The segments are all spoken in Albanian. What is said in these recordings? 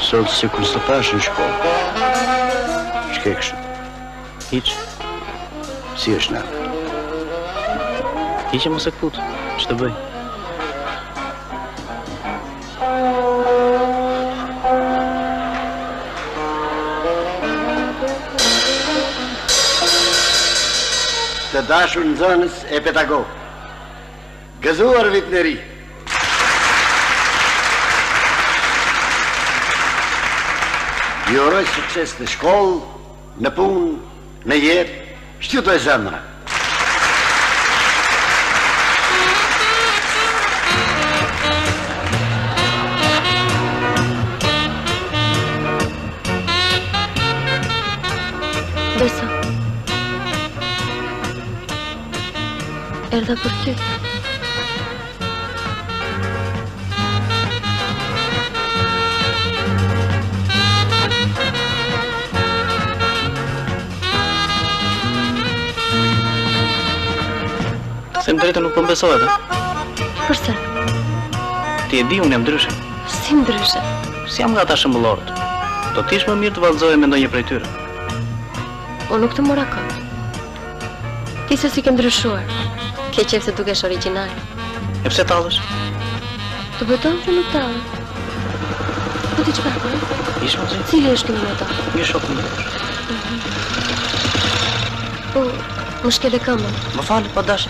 sot se kur së pash në shkollë. Ç'ke kështu? Hiç. Si është natë? Hiç e mos e kput. Ç'të bëj? Të dashur nxënës e pedagog. Gëzuar vit në ri. Ju uroj sukses në shkollë, në punë, në jetë, shtyto e zemra. Besa. Erdha për ty. Se më drejtë nuk po m'besohet, Përse? Ti e di, unë jam ndryshe. Si ndryshe? Si jam nga ata shëmbullorët. Do t'ish më mirë të vallëzoje me ndonjë prej tyre. Unë nuk të mora kot. Ti se si ke ndryshuar. Ke qef se dukesh origjinal. E pse tallesh? Të beton që nuk tallet. Po ti çfarë bën? Ish më zi? Cili është ky motor? Një shok më. Po, më shkele këmbën. Më fal, po dash.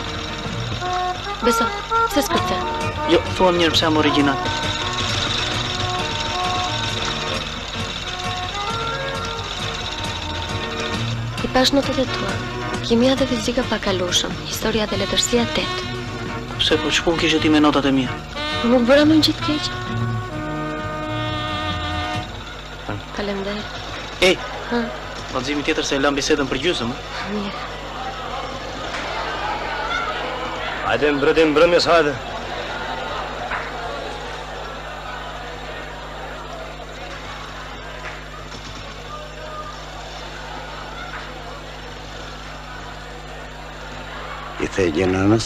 Besa, pse s'kërcen? Jo, thuam njërë pse jam origjinal. I pash notat e tua. Kimia dhe fizika pa kalushëm, historia dhe letërsia 8. Pse po ç'pun kishe ti me notat e mia? Nuk bëra më gjithë keq. Faleminderit. Ej, Ha, vallëzimi tjetër se e lam bisedën për gjysmë. mirë. Hajde mbretim mbrëmjes, hajde. I the gjë nënës,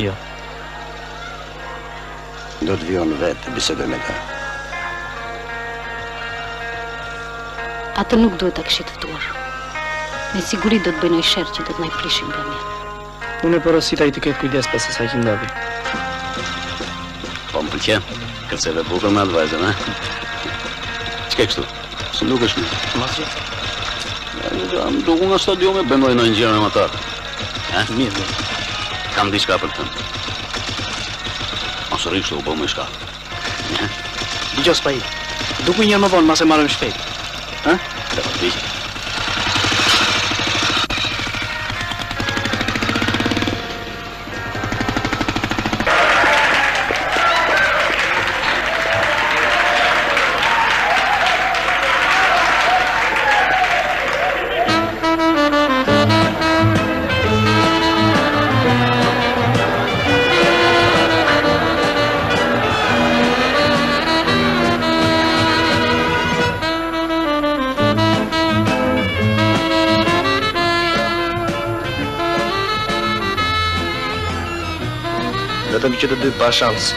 Jo. do të vion vetë të bisedoj me ta. Atë nuk duhet ta kishit ftuar. Me siguri do të bëj një sherr që do të na i prishim mbrëmje. Unë e porosita i të ketë kujdes pas asaj që ndodhi. Po më pëlqen, kërceve bukur me atë vajzën, a? Ç'ke kështu? Së nuk është mirë. Mos gjë. Më duku nga stadiume, bëndoj në gjëra me ata. Mirë, mirë. Kam diçka për të. Mos rri kështu, u bë më shka. Dgjoj s'pa i. Duku një herë më vonë, mas e marrëm shpejt. Ha? Do të vijë. Vetëm që të dy pa shans.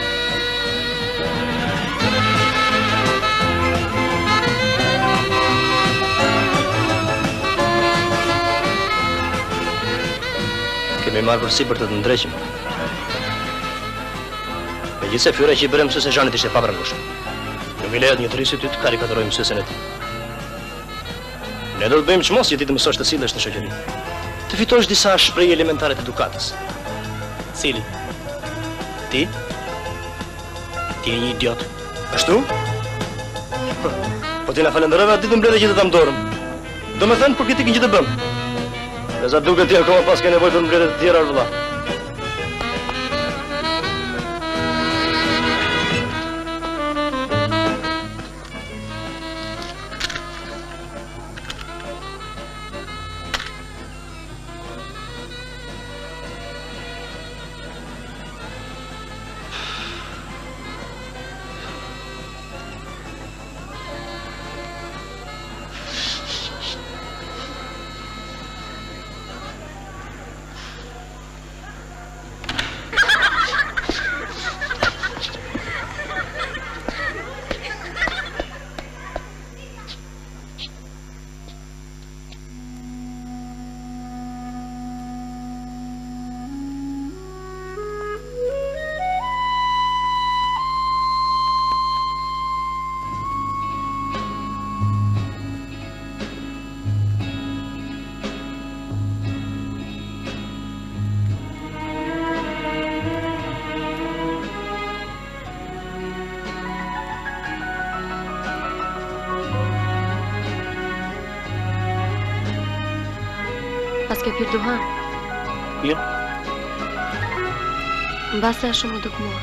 Kemi marrë përsipër të ndreqim. Megjithse fyra që i bërë mësues e Zhanit ishte papranueshme. Nuk i lejohet një të ri si ty të karikaturojë mësuesen e tij. Ne do të bëjmë çmos që ti të mësosh të sillesh në shoqëri. Të fitosh disa shprehje elementare të edukatës. Cili? Ti? Ti je një idiot. Ashtu? Po ti na falenderove atë ditë mbledhe që të ta dorën. Do me thënë për kritikën që të bëm. Dhe sa duket ti akoma pas ke nevojë për mbledhje të tjera vëlla. A s'ke pirë duhan? Jo. Mbase a shumë u dukmua.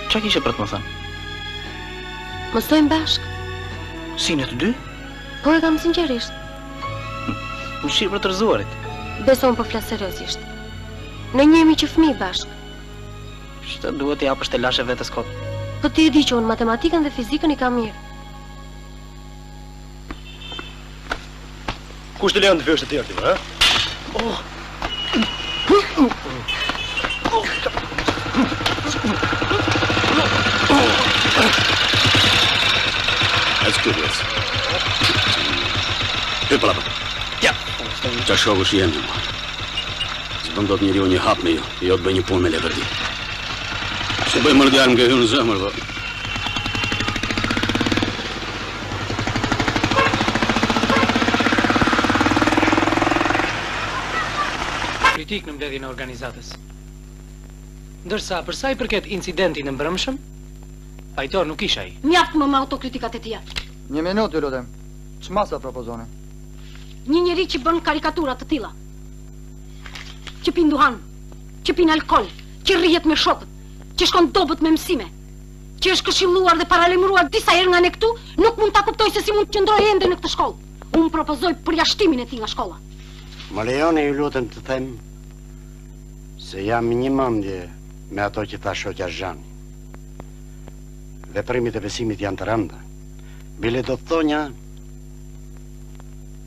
Qa kishe për të më thënë? Mos stojmë bashkë? Si në të dy? Po e kam sinqerisht. Më shirë për të rëzuarit. Beso unë po flasë seriosisht. Ne njemi që fëmi bashkë. Shtë duhet t'i apësht e lashe vetës kot. Po ti e di që unë matematikën dhe fizikën i kam mirë. Kush të lejon të vjesh të tjerë ti, ha? Hajde kërës. Hyp prapë. Ja. Qa shoku shi jenë ma. S'bën do të njëri u një hap me ju, jo të bëj një punë me leverdi. Që bëj mërdjarë më ke hyrë në zëmër, dhe. Kritik në mbledhjen e organizatës. Ndërsa për sa i përket incidentit në mbrëmshëm, pajtor nuk isha ai. Mjaft më me autokritikat e tia. Një minut, ju lutem. Ç'masa propozoni? Një njeri që bën karikatura të tilla. Që pin duhan, që pin alkol, që rrihet me shokët, që shkon dobët me mësime, që është këshilluar dhe paralemruar disa herë nga ne këtu, nuk mund ta kuptoj se si mund të qëndrojë ende në këtë shkollë. Unë propozoj përjashtimin e tij nga shkolla. Më lejoni ju lutem të them se jam një mendje me ato që tha shoqja Zhani. Veprimet e besimit janë të rënda. Bile do të thonja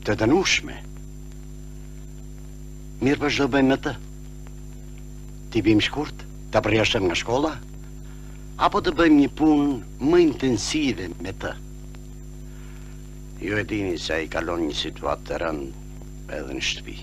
të dënueshme. Mirë për çdo bëjmë me të. Ti bim shkurt, ta përjashtojmë nga shkolla, apo të bëjmë një punë më intensive me të. Ju e dini se ai kalon një situatë të rëndë edhe në shtëpi.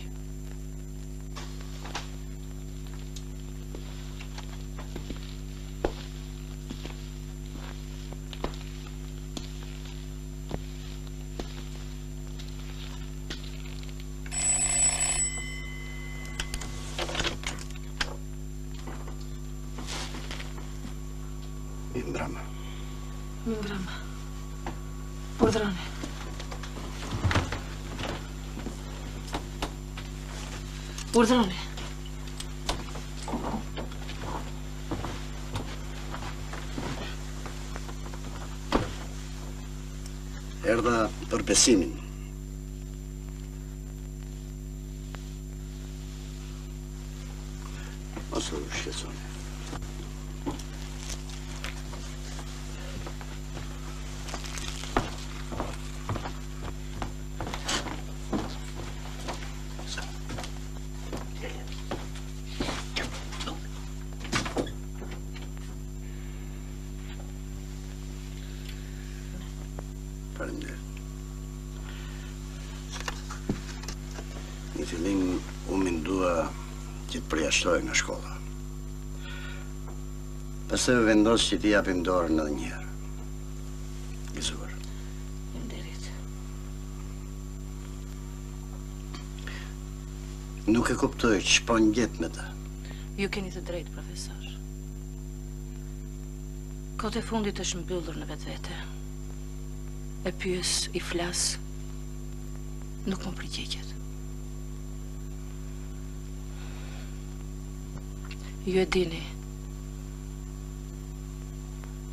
Mindrama. Mindrama. Urdhroni. Urdhroni. Erdha për besimin. Mos u shqetësoni. Në fillim, unë mendua që të përjashtoj nga shkolla. Pastaj vendos që t'i japim dorën edhe një herë. Gëzuar. Faleminderit. Nuk e kuptoj që po ngjet me të. Ju keni të drejtë, profesor. Kohët e fundit është mbyllur në vetvete. E pyes, i flas, nuk më përgjigjet. Ju e dini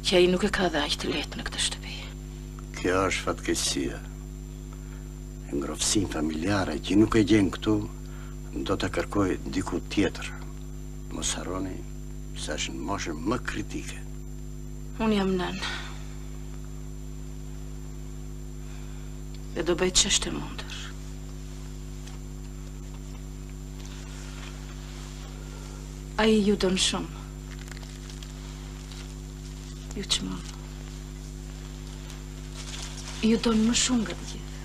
që ai nuk e ka dhe aq të lehtë në këtë shtëpi. Kjo është fatkeqësia. Ngrohtësinë familjare që nuk e gjen këtu, do të kërkoj diku tjetër. Mos harroni se është në moshën më kritike. Unë jam nën. Dhe do bëj ç'është e mundur. Ai ju don shumë. Ju çmon. Ju don më shumë nga të gjithë.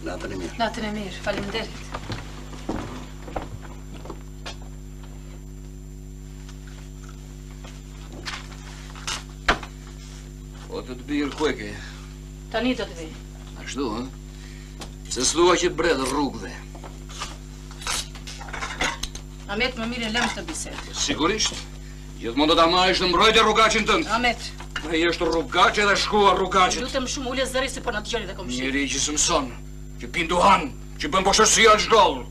Natën e mirë. Natën e mirë, faleminderit. O të të birë kueke. Tani do të vi. Ashtu, ha? Se s'dua që të bredh rrugëve. Ahmet, më mirë lëm këtë bisedë. Sigurisht. Gjithmonë do ta marrësh në mbrojtje rrugaqin tënd. Ahmet, Ești rugace dhe shkua rugacet. Lutem shumë ule zëri se po na dëgjoni dhe komshi. Njeri që së mëson, që pin duhan, që bën boshërsia në shkollë.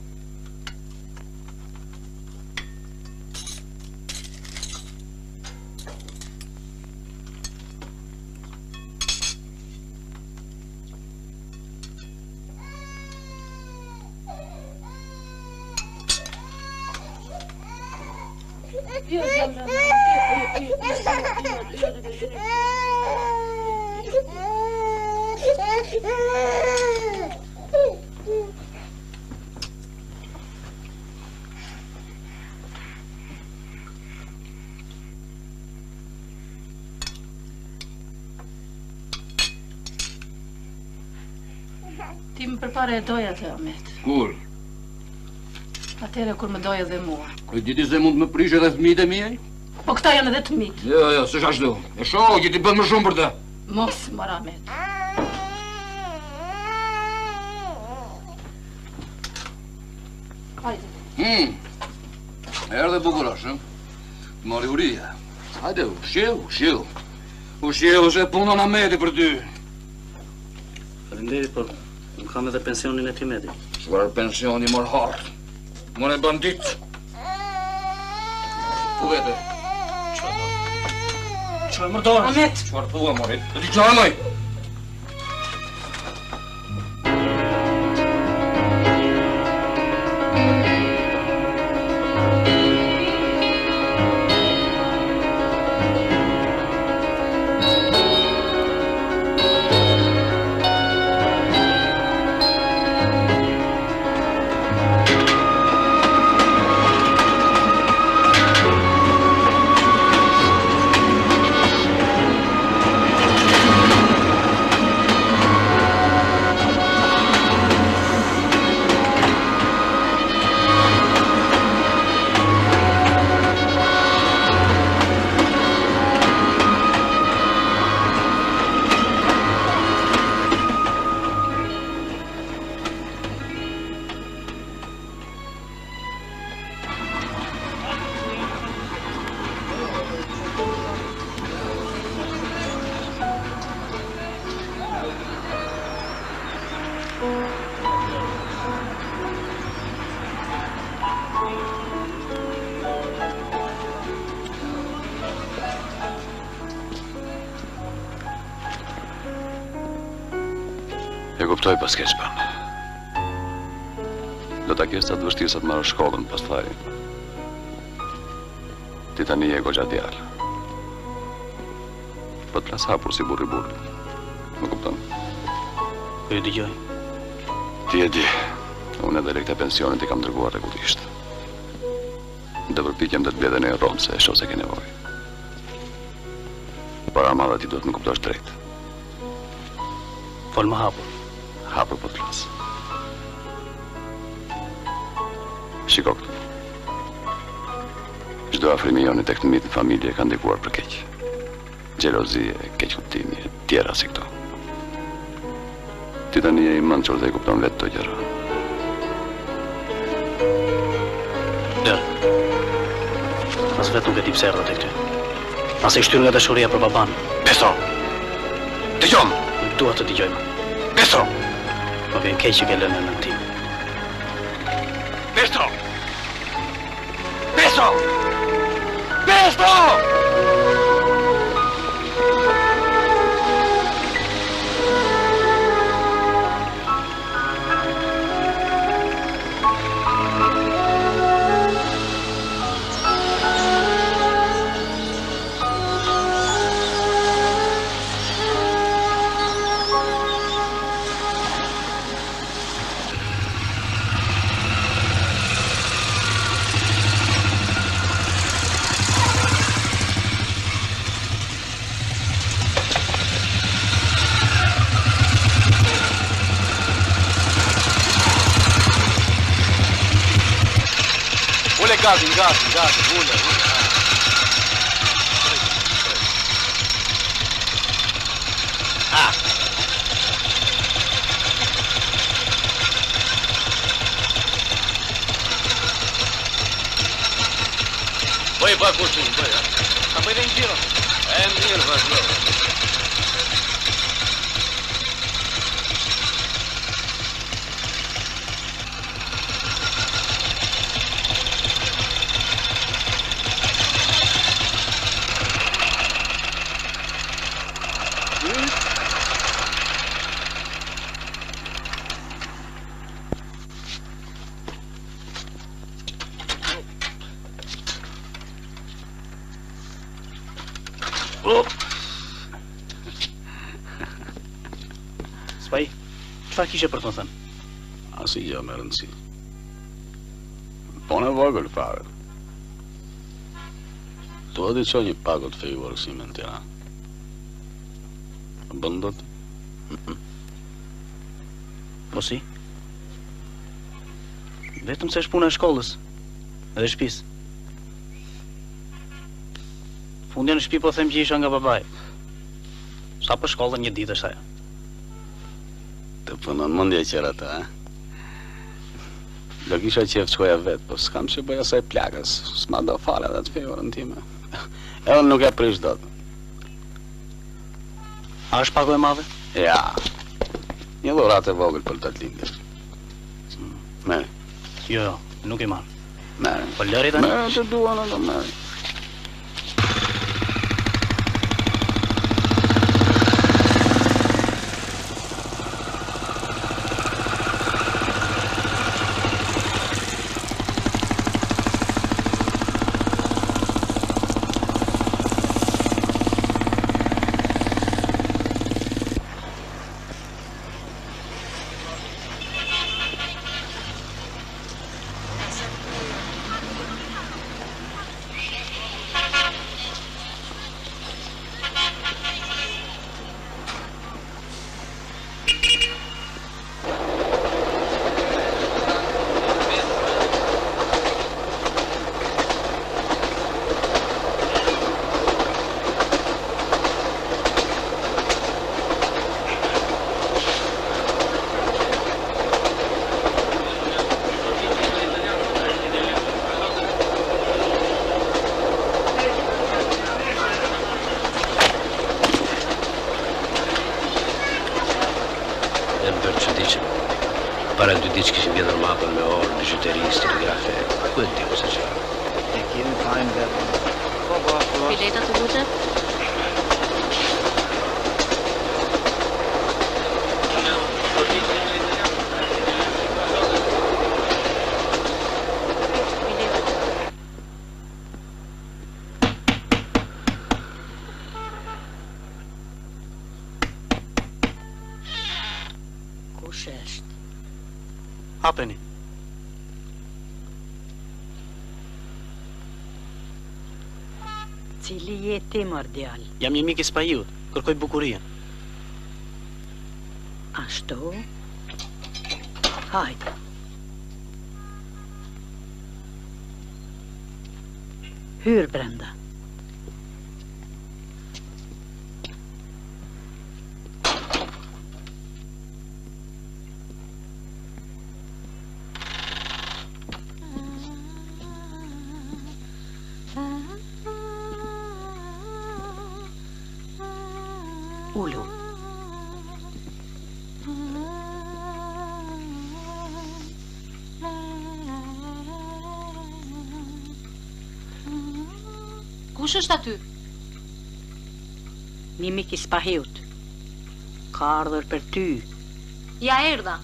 Ti më përpare e doja të Ahmet. Kur? Atere kur më doja dhe mua. Kërë diti se mund të më prishë edhe fëmijët e miaj? Po këta janë edhe të mitë. Jo, se shashtu. E shoh, që ti bën më shumë për të. Mos, mor Ahmet. Hajde. Erdhe bukurosh, mori uria. Hajde, ushqeu. Ushqeu se punën Ahmeti për ty. Faleminderit, por nuk kam edhe pensionin e Timedit. Çfarë pensioni mor hartë? Mor e bandit. Po vete. Çfarë më dorë? Ahmet! Çfarë thua, morit? Të t'i qanoj! E kuptoj pas keq bën. Do ta kesh atë vështirë sa të marrësh shkollën pastaj. Ti tani je goxha djalë. Po të las hapur si burri burri. Më kupton? Po e dëgjoj. Ti e di, unë edhe lekët e pensionit i kam dërguar rregullisht. Do përpiqem të të bledhen e Romë se e shoh se ke nevojë. Para madhe ti do të më kuptosh drejt. Fol më hapur. Hapur po të flas. Shiko këtu. Çdo afrimi jonë tek të mitë në familje ka ndikuar për keq. Xhelozie, keq kuptimi e tjera si këto. Ti tani je i mençur dhe i kupton vetë këto gjëra. As vetë nuk e di pse erdha tek ty. As e shtyr nga dashuria për baban. Beso! Dëgjom! Nuk dua të dëgjoj më. Beso! Më vjen keq që ke lënë në tim. Beso! Beso! Beso! Gati, ulle. Bëj pa kushtin, bëj. Ta bëj dhe një gjiro. E mirë, vazhdo. Spai, çfarë kishe për të më thënë? Asë gjë me rëndësi. Po në vogël fare. Do të çoj një pagot fejur si me në Tiranë. Bëndot? Po si? Vetëm se është puna e shkollës edhe shtëpisë. Fundja në shtëpi po them që isha nga babai. Sa për shkollën një ditë është ajo. Të punon mendja qera ta, do kisha qef të shkoja vetë, po s'kam që bëja saj plakës, s'ma do fare dhe të fejorën time. Edhe nuk e prish dot. A është pago e madhe? Ja, një dhurat e vogël për të të lindër. Meri. Jo, nuk i marr. Meri. Po lëri tani? Meri të duan edhe meri. Para 2 ditë që kishim vjetër mapën me orë, bijuteri, stilografe, ku e ti ose që? E kemi fajnë vetë. Bileta të lutem? Kush është? Hapeni. Cili je ti, mordjal? Jam një mik i Spaiut, kërkoj bukurien. Ashtu? Hajde. Hyr brenda. Ulu. Kush është aty? Një mik i Spahiut. Ka ardhur për ty. Ja erdha.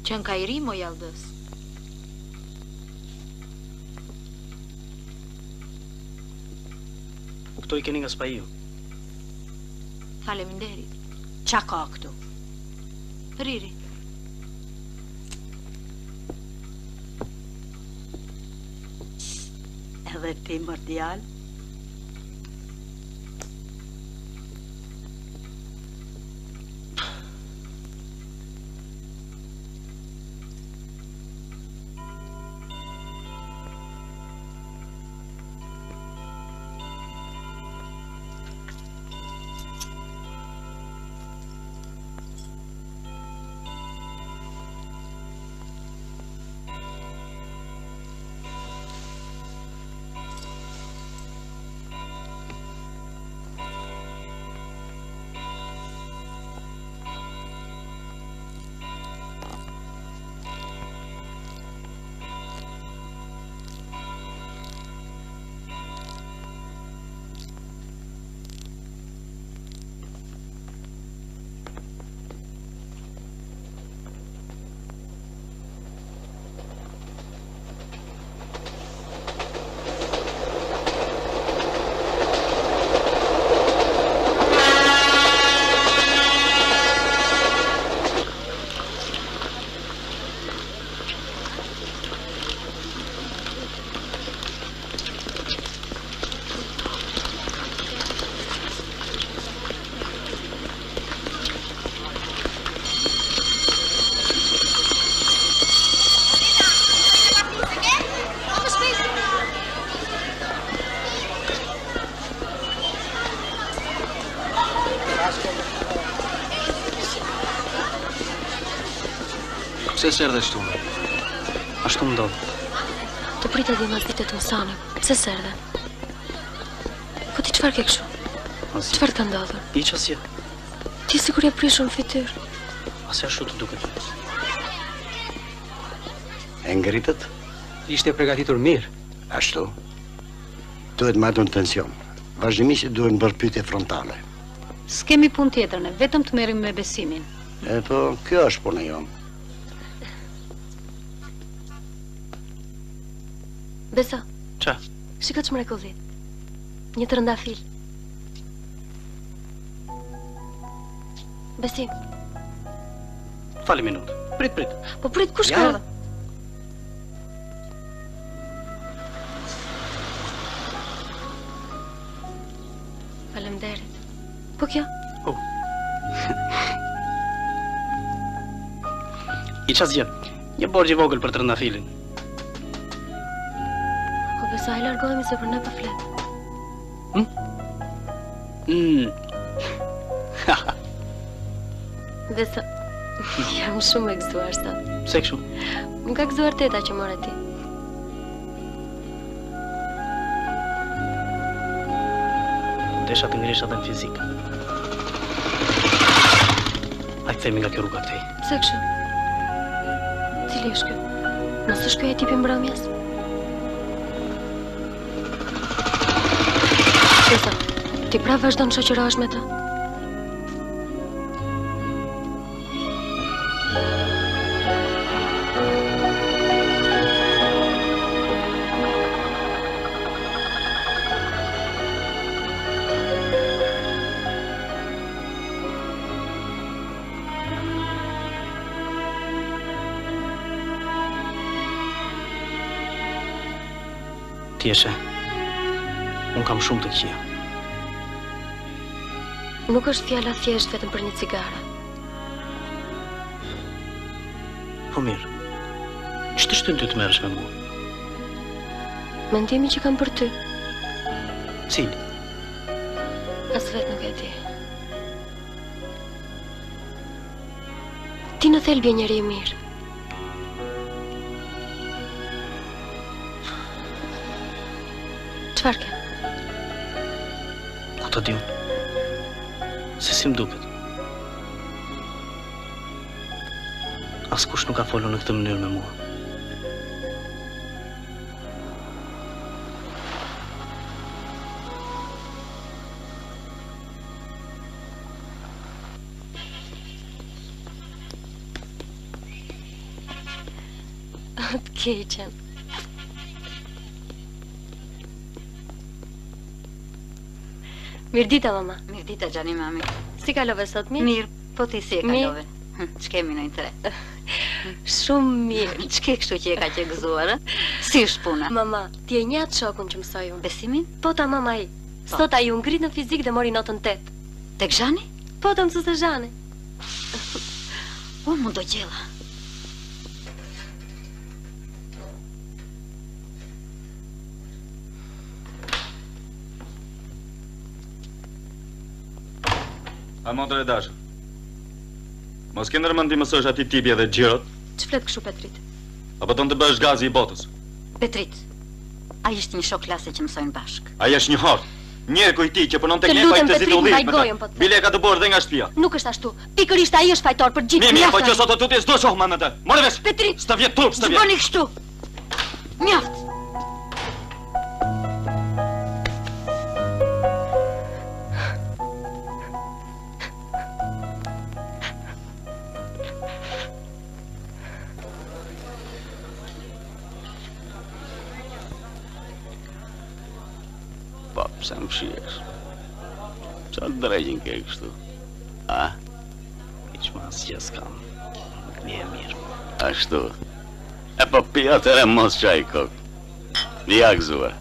Qënë ka i ri, mo jaldës? Këto i keni nga Spaiu. Faleminderit. Qa ka këtu? Riri. Edhe ti, mordjal? Pse s'erdhe kështu? Ashtu më ndodh. Të prita dhe mas vitet të mësane. Pse s'erdhe? Po ti çfarë ke kështu? Çfarë ka ndodhur? Hiç asgjë. Ti sikur e prishur në fytyrë. Asja ashtu të duket. E ngritët? Ishte përgatitur mirë. Ashtu. Duhet marrë në tension. Vazhdimisht duhet bërë pyetje frontale. S'kemi pun tjetër ne, vetëm të merrim me besimin. E po, kjo është puna jonë. Besa. Qa? Shiko që mrekulli. Një të rëndafil. Besim. Fali minut. Prit. Po prit, kush ka? Ja. Faleminderit. Po kjo? Hiç asgjë. Një borxh i vogël për të rëndafilin. Po besa e largohemi se për ne po flet. Besa, jam shumë e gëzuar sot. Pse kështu? Më ka gëzuar teta që more ti. Desha të ngrish edhe në fizik. Hajtë themi nga kjo rruga këtej. Pse kështu? Cili është kjo? Mos është ky ai tipi mbrëmjes? Besa, ti pra vazhdon të shoqërohesh me të? Ti eshe. Unë kam shumë të këqija. Nuk është fjala thjesht vetëm për një cigare. Po mirë. Që të shtyn ty të merresh me mua? Mendimi që kam për ty. Cili? As vetë nuk e di. Ti në thelbi je njeri i mirë. Çfarë ke? Ku ta di unë? Se si më duket. Askush nuk ka folur në këtë mënyrë me mua. Të keqen. Mirdita, mama. Mirdita, gjani mami. Si kalove sot, mirë? Mirë, po ti si e kalove? Ç'kemi në tre? Shumë mirë. Ç'ke kështu që e ka që gëzuar, Si është puna? Mama, ti e njeh shokun që mësoi unë. Besimin? Po ta mama ai. Sot ai u ngrit në fizik dhe mori notën 8. Tek Zhani? Po ta mësues Zhani. O, mu do gjella. A motër e dashur. Mos ke ndërmend ti mësosh aty tipi edhe xhirot? Ç'flet kështu Petrit? Apo ton të bësh gazi i botës? Petrit, ai është një shok klase që mësojnë bashk. Ai është një hort. Njeriku i tij që punon tek ne fajtësi të udhëtimit. Bile ka të borë dhe nga shtëpia. Nuk është ashtu. Pikërisht ai është fajtor për gjithë. Mirë, po që sot tuti s'do shoh më të. Morë vesh. Petrit, s'ta vjet turp, s'ta vjet. Bëni kështu. Mjaft. Pse më shihesh? Çfarë drejtin ke kështu? A? Hiç më asgjë s'kam. Nuk e mirë. Ashtu. E po pi atëre mos çaj kok. Ja gëzuar.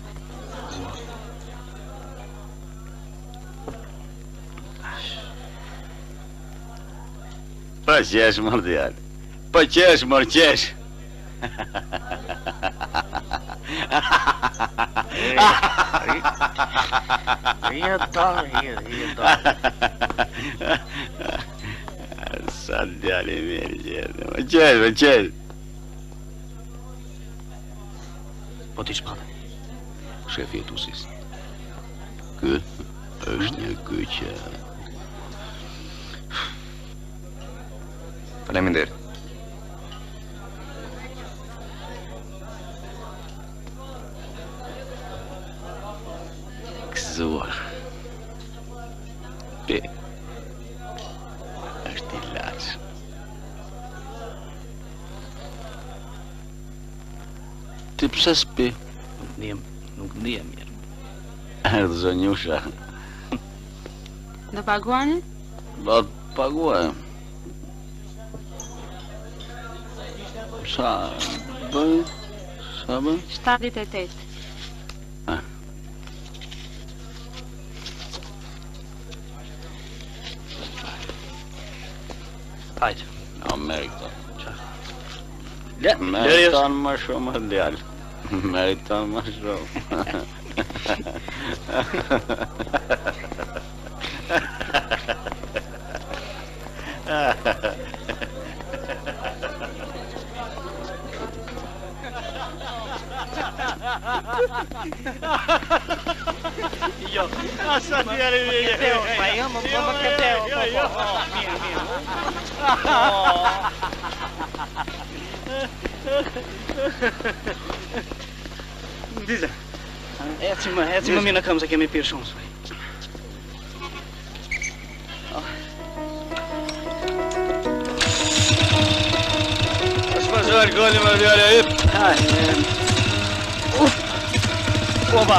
Po qesh mor djalë. Po qesh mor qesh. Sa Sa djali mirë gjithë. Më qelë. Po ti ç'pate? Shefi i Tusis. Kë është një kyqe. Faleminderit. Gëzuar. Pi. Është i laç. Ti pse s'pi? Nuk ndihem mirë. Erdhë zonjusha. Do paguani? Do të paguajmë. Sa bëj? Sa bëj? 78. Hajde. No, meriton. Le, Meriton më shumë djalë. Meriton më shumë. Jo, sa djali mirë. Pa jo, më këteu. Dize, eci më mirë në këmë se kemi pirë shumë. Është më zë alkoholi më djali e hip. Oba!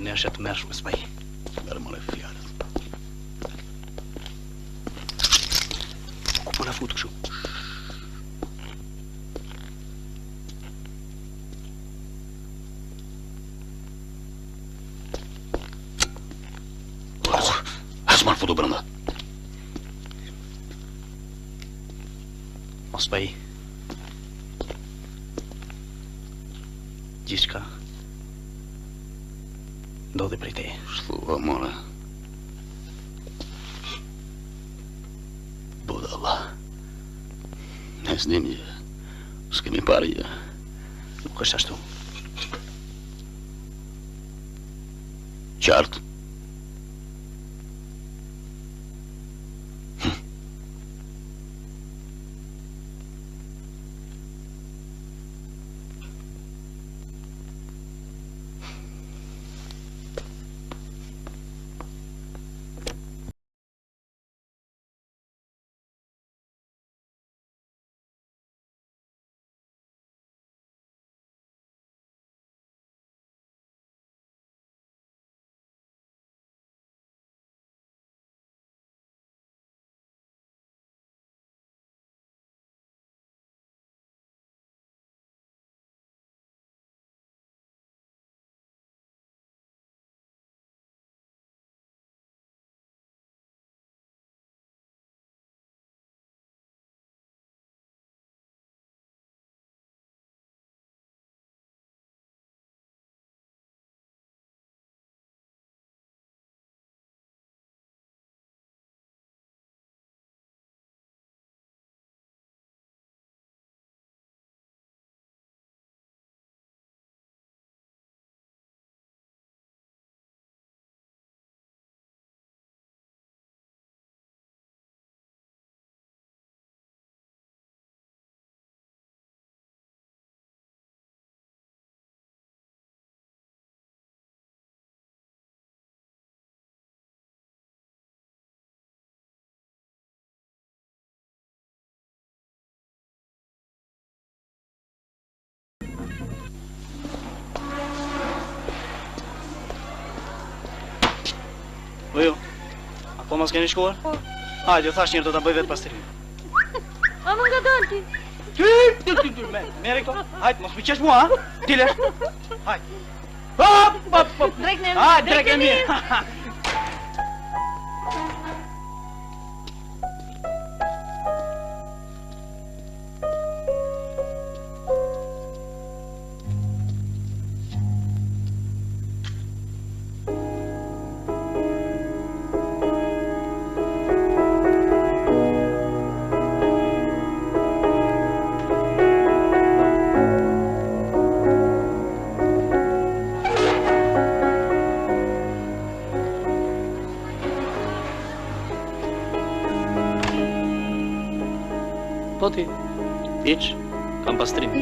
Neshet mërshme s'paj. Merë më në fjallë. Ku po na futu kështu? Asë më në futu brënda. Mos paj. Gjithçka ndodhi prej te. Shluva, mora. Budalla. Ne s'dini, s'kemi parë gjë. Nuk është ashtu. Qartë. Po ju, akoma s'keni shkuar? Hajde, ju thash njërë do t'a bëj vetë pastrimin. A më nga dalë ti? Ty, mere këto. Hajde, mos më qesh mua, ha? Dile. Hajde. Hop. Drek në Hajde, drek e mirë. Po ti? Hiç, kam pastrim.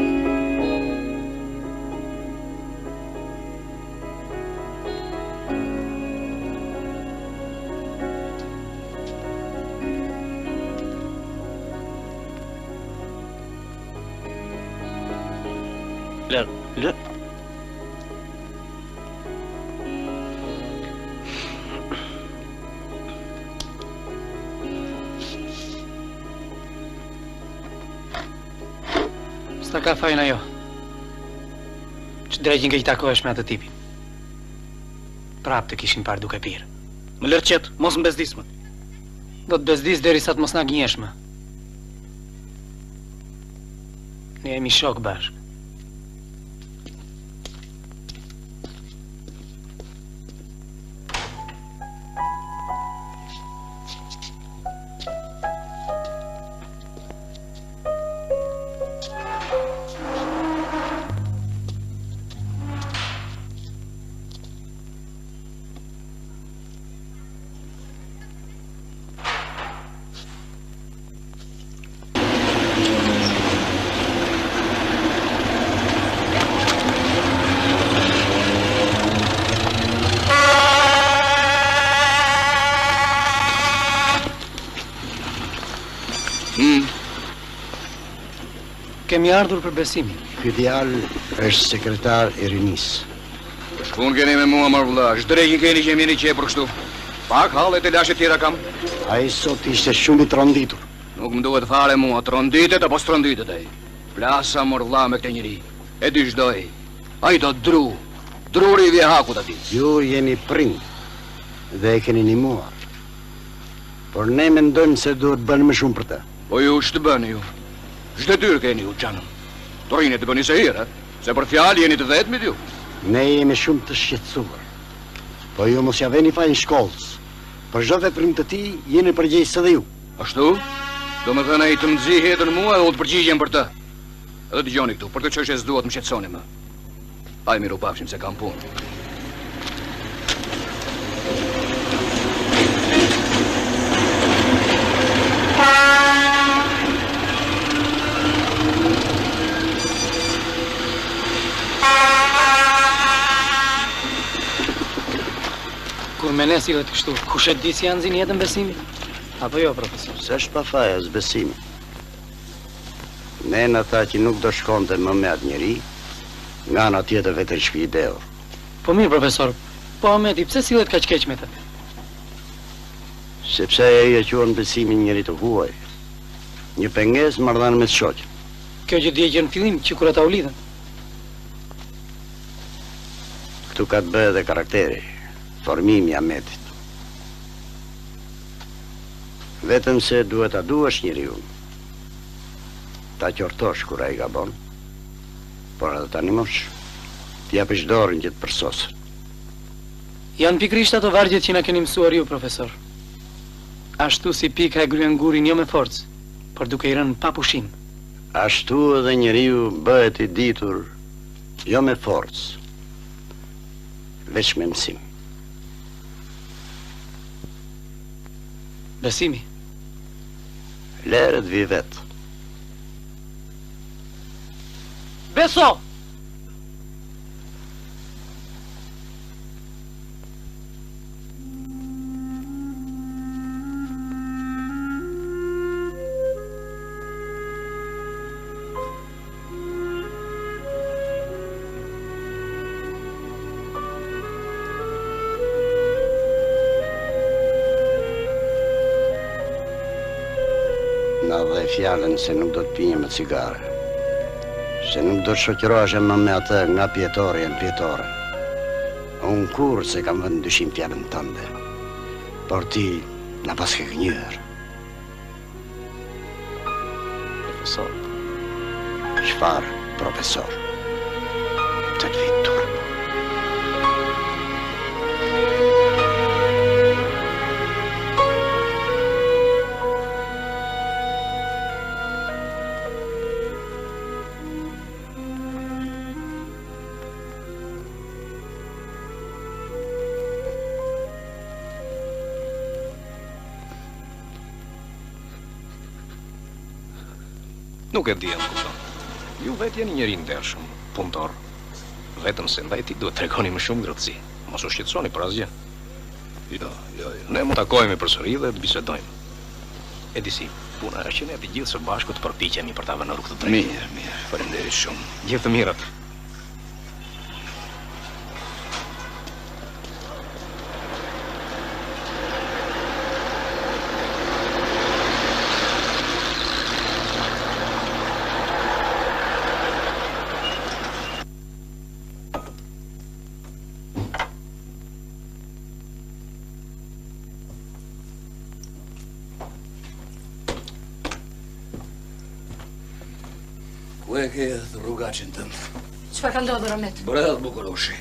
Lër. S'ta ka fajin ajo. Që drejgjin ke i takohesh me atë tipin. Prap të kishin parë duke pirë. Më lër qetë, mos më bezdis më. Do të bezdis deri sa të mos na gënjesh më. Ne jemi shok bashkë. Kemi ardhur për Besimin. Ky djalë është sekretar i rinis. Shkun keni me mua marr vëlla, ç'drejgjin keni që jeni qepur kështu. Pak hallet e lashë tjera kam. Ai sot ishte shumë i tronditur. Nuk më duhet fare mua, tronditet apo stronditet ai. Plasa mor vëlla me këtë njeri. E di ç'doj. Ai do dru. Druri i vjehakut aty. Ju jeni prind dhe e keni nimuar. Por ne mendojmë se duhet bënë më shumë për të. Po ju ç'të bëni ju? Ç'detyrë keni ju xhanëm? Torine të bëni se hira, se për fjalë jeni të vetmit ju. Ne jemi shumë të shqetësuar. Po ju mos ja veni fajin shkollës. Për çdo veprim të tij jeni përgjegjës edhe ju. Ashtu? Do më thënë ai të më nxihet në mua dhe u të përgjigjem për të. Edhe dëgjoni këtu, për këtë çështje s'duhet më shqetësoni më. Hajde miru pafshim se kam punë. Kur me ne sillet kështu, kush e di si janë zinë jetën Besimi? Apo jo, profesor? S'është pa faja as Besimi. Ne në tha që nuk do shkonte më me atë njeri, nga ana tjetër vetë shpi ideo. Po mirë, profesor, po Ahmeti, pse sillet kaq keq me të? Sepse ai e quan Besimin njeri të huaj. Një pengesë marrëdhënie me shoqë. Kjo që dje që në fillim, që kur ata u lidhen. Këtu ka të bëhe dhe karakteri, formimi Ahmetit. Vetëm se duhet ta duash njeriu. Ta qortosh kur ai gabon, por edhe ta animosh. T'ja japësh dorën që të përsosë. Janë pikrisht ato vargjet që na keni mësuar ju, profesor. Ashtu si pika e gryen gurin jo me forcë, por duke I rënë pa pushim. Ashtu edhe njeriu bëhet I ditur jo me forcë, veç me mësim. Besimi. Leret vi vetë. Beso! dhe fjallën se nuk do të pinje më cigare. Se nuk do të shoqërohesh më me atë nga pjetore në pjetore. Unë kur se kam vënë dyshim fjallën tënde, por ti na pas ke gënjër. Profesor. Çfarë, profesor? Të vitur. Nuk e di, më kupton. Ju vetë jeni njëri ndershëm, punëtor. Vetëm se ndaj ti duhet tregoni më shumë ngrohtësi. Mos u shqetësoni për asgjë. Jo. Ne mund takojmë përsëri dhe të bisedojmë. E di si, puna është që ne të gjithë së bashku të përpiqemi për ta vënë në rrugë të drejtë. Mirë. Faleminderit shumë. Gjithë të mirat. Ku e ke rrugacin tënd? Çfarë ka ndodhur, Ahmet? Bret bukuroshi.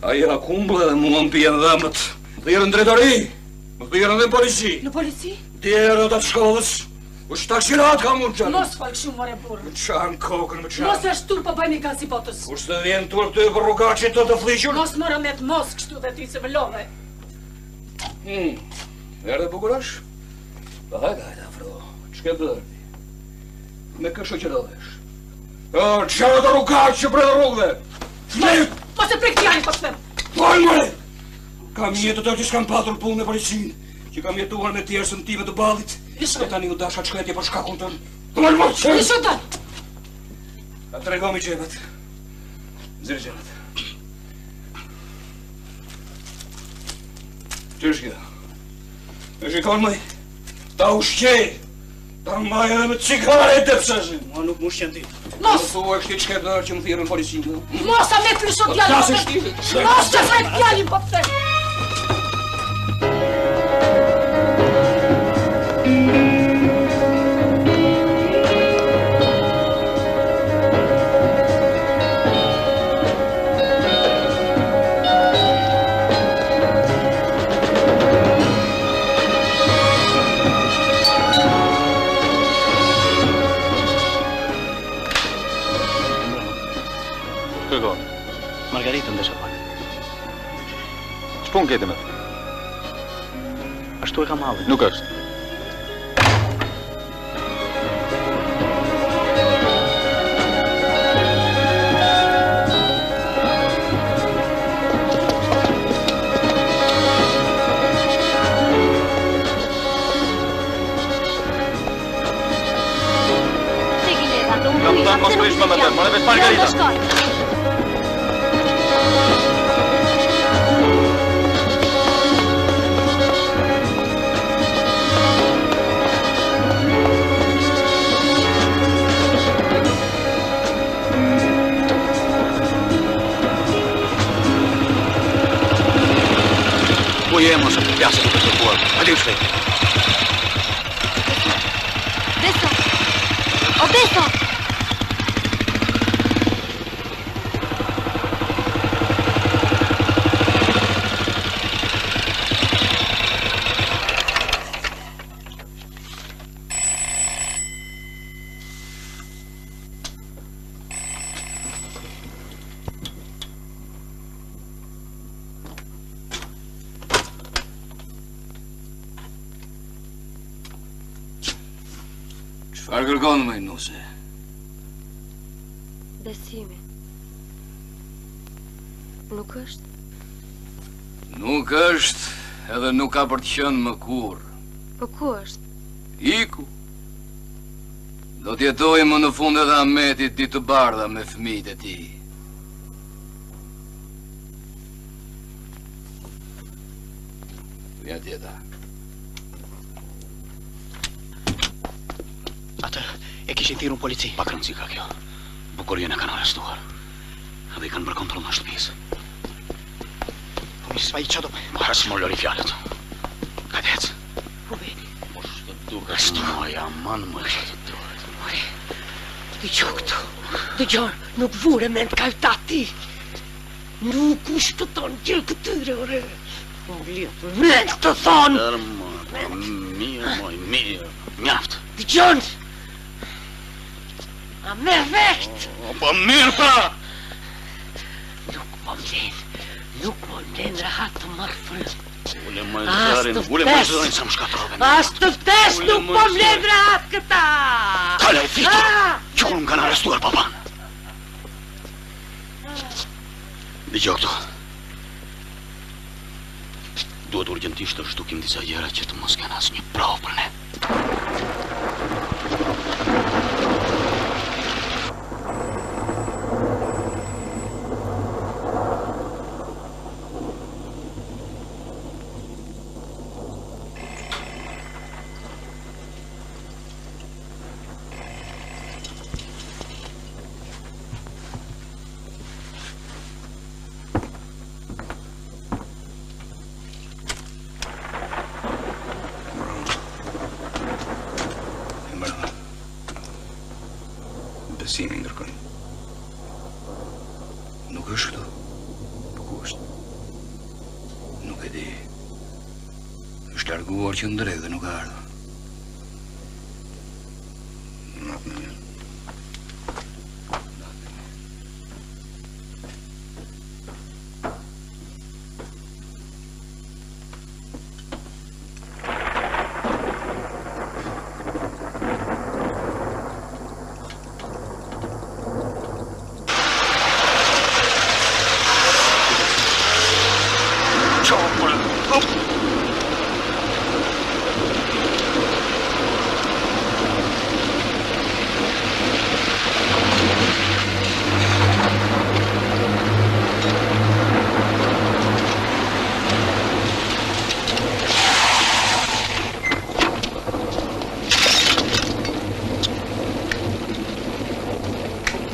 Ai era kumbull dhe mua më pjen dhëmët. Më thirrën drejtori. Më thirrën dhe polici. Në polici? Djerë të shkollës. U shtakshirat ka mund qanë. Mos falë shumë, more burë. Më qanë kokën, më qanë. Mos është tur, po bëjmë i gazi botës. Kur së të vjen tur të për rrugacin të fliqur? Mos më Ahmet, mos kështu dhe ty se më lodhe. Erdhe bukurosh? Pa hajde, afro. Ç'ke bërë? Me kë shoqërohesh? Çfarë të rrugaq që për rrugëve? Flet! Mos e prek fjalin, po të them. Fol, more! Kam jetë të që s'kam patur punë me policinë, që kam jetuar me tjerësën time të ballit. E tani u dasha çkëtje për shkakun tënd. Fol, more! Lisho të! A tregomi qepat. Zërë qepat. Që është kjo? E shikon, mëj? Ta ushqej! Ta mbaj edhe me cigare të pësëshin. Mua nuk mu shqen ti. Mos! Më thua është ti çka bërë që më thirrën policinë. Mos, Ahmet, lisho fjalin. Flasësh ti. Mos që frek fjalin, po të them. Margaritën dhe shapak. Ç'pun kete me të? Ashtu e ka malli. Nuk është. Kam mos prish më me të, më vetë Margarita. Ku je, mos e përpjasë duke të kuar. Hajde u shrej. Desno! O desno! Çfarë kërkon më nuse? Besimi. Nuk është? Nuk është, edhe nuk ka për të qenë më kurrë. Po ku është? Iku. Do t'jetojë më në fund edhe Ahmetit ditë të bardha me fëmijët e tij. Ja tjeta. Atë e kishin thirrur polici. Pak rëndësi ka kjo. Bukurien e kanë arrestuar. Edhe i kanë bërë kontroll në shtëpisë. Po mi s'pa i çado. Para s'mo lori fjalët. Ka dec. Po veni. Mos të duket moja, man më të duhet. More, dëgjoj këtu. Dëgjoj, nuk vure me të kajtati. Nuk u shpëton gjë këtyre, ore. Vlet të thonë. Mirë, mjaft. Dëgjon. A me vesh. Po mirë pra. Nuk po vlen rahat të marrë frymë. Ule më zërin sa më shkatrove. As të ftes nuk po vlen rahat këta. Kale, fito. Që më kanë arrestuar papan. Dëgjoj këto. Duhet urgjentisht të shtukim disa gjëra që të mos kenë asnjë provë për ne. Besimin ndërkoj. Nuk është këtu. Po ku është? Nuk e di. Është larguar që ndrek dhe nuk ka ardhur. Natë në mirë.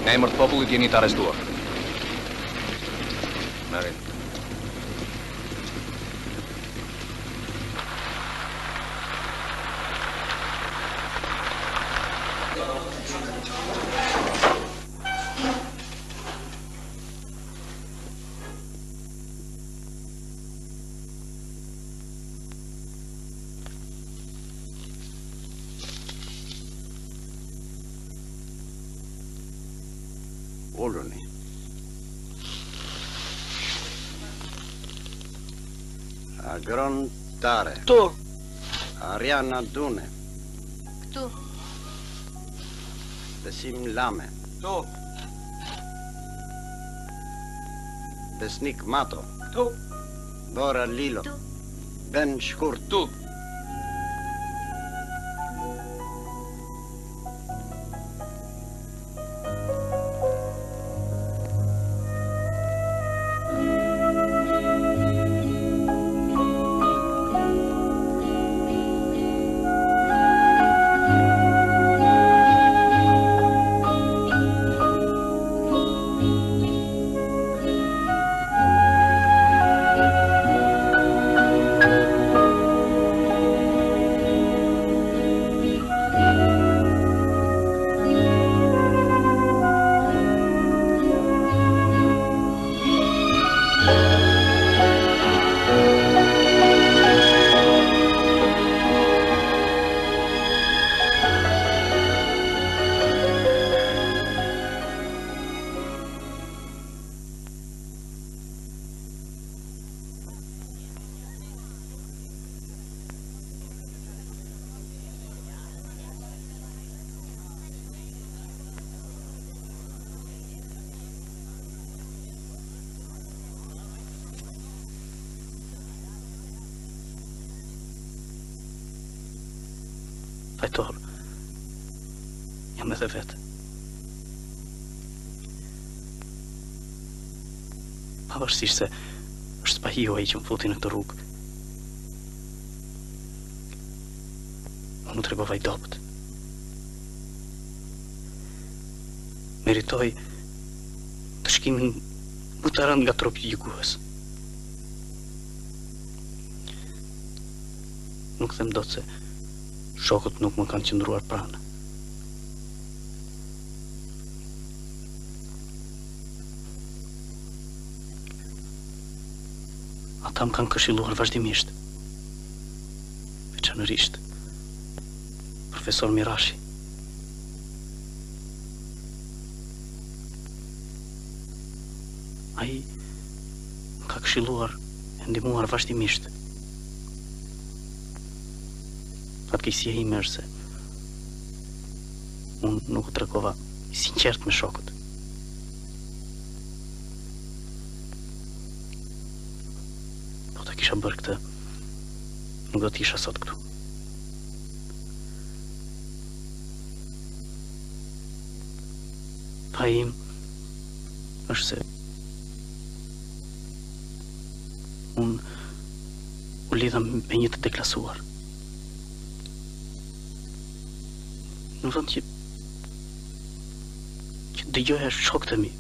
Në emër të popullit jeni të arrestuar. Merrin. Uluni. Agron Tare. Tu. Ariana Dune. Këtu. Besim Lame. Tu. Besnik Mato. Tu. Bora Lilo. Ben Shkurt. Tu. Fajtor, jam edhe vetë. Pavarësisht se është spahiu ai që më futi në këtë rrugë. Unë u tregova i dobët. meritoj të shkimin më të rënd nga tropi i gjuhës. Nuk them dot se shokët nuk më kanë qëndruar pranë. Ata më kanë këshilluar vazhdimisht. Veçanërisht profesor Mirashi. Ai më ka këshilluar e ndihmuar vazhdimisht. Fatkeqësia ime është se unë nuk u tregova i sinqert me shokët. Po ta kisha bërë këtë, nuk do t'isha sot këtu. Pa im është se unë u lidha me një të deklasuar. Në vend që dëgjoja shokët e mi.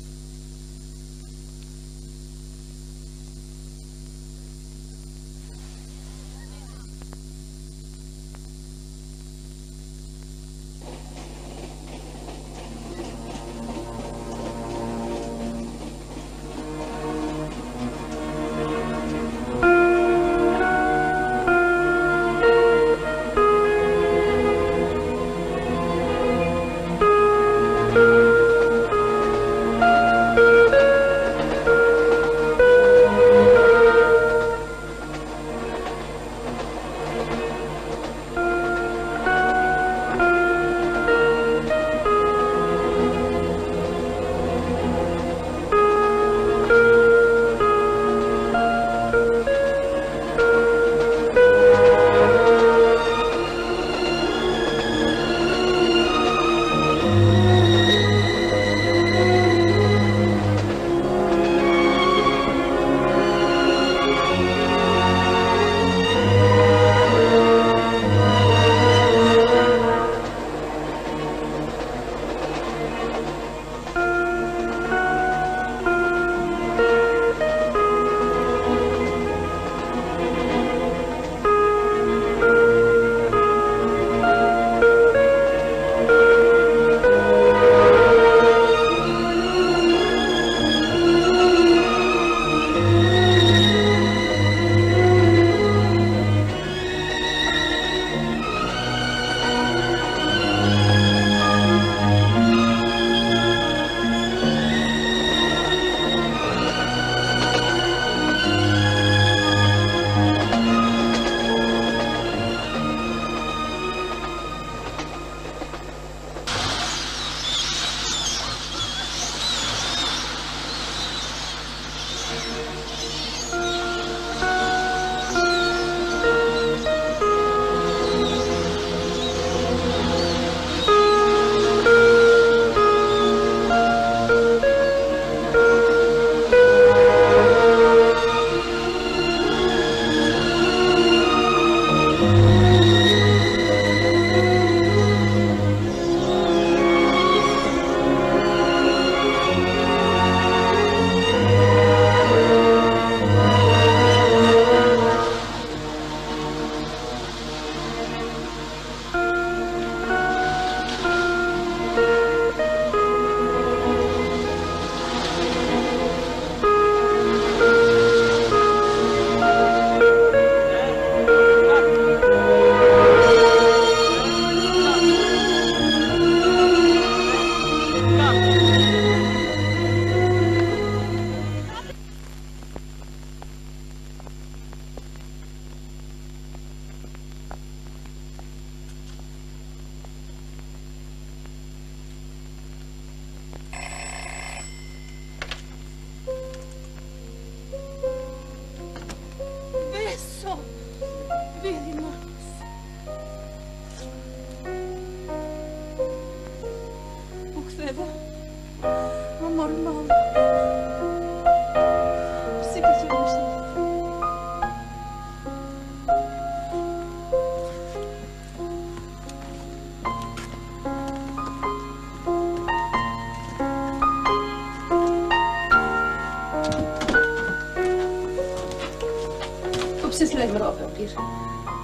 pse s'le ngrove, birë?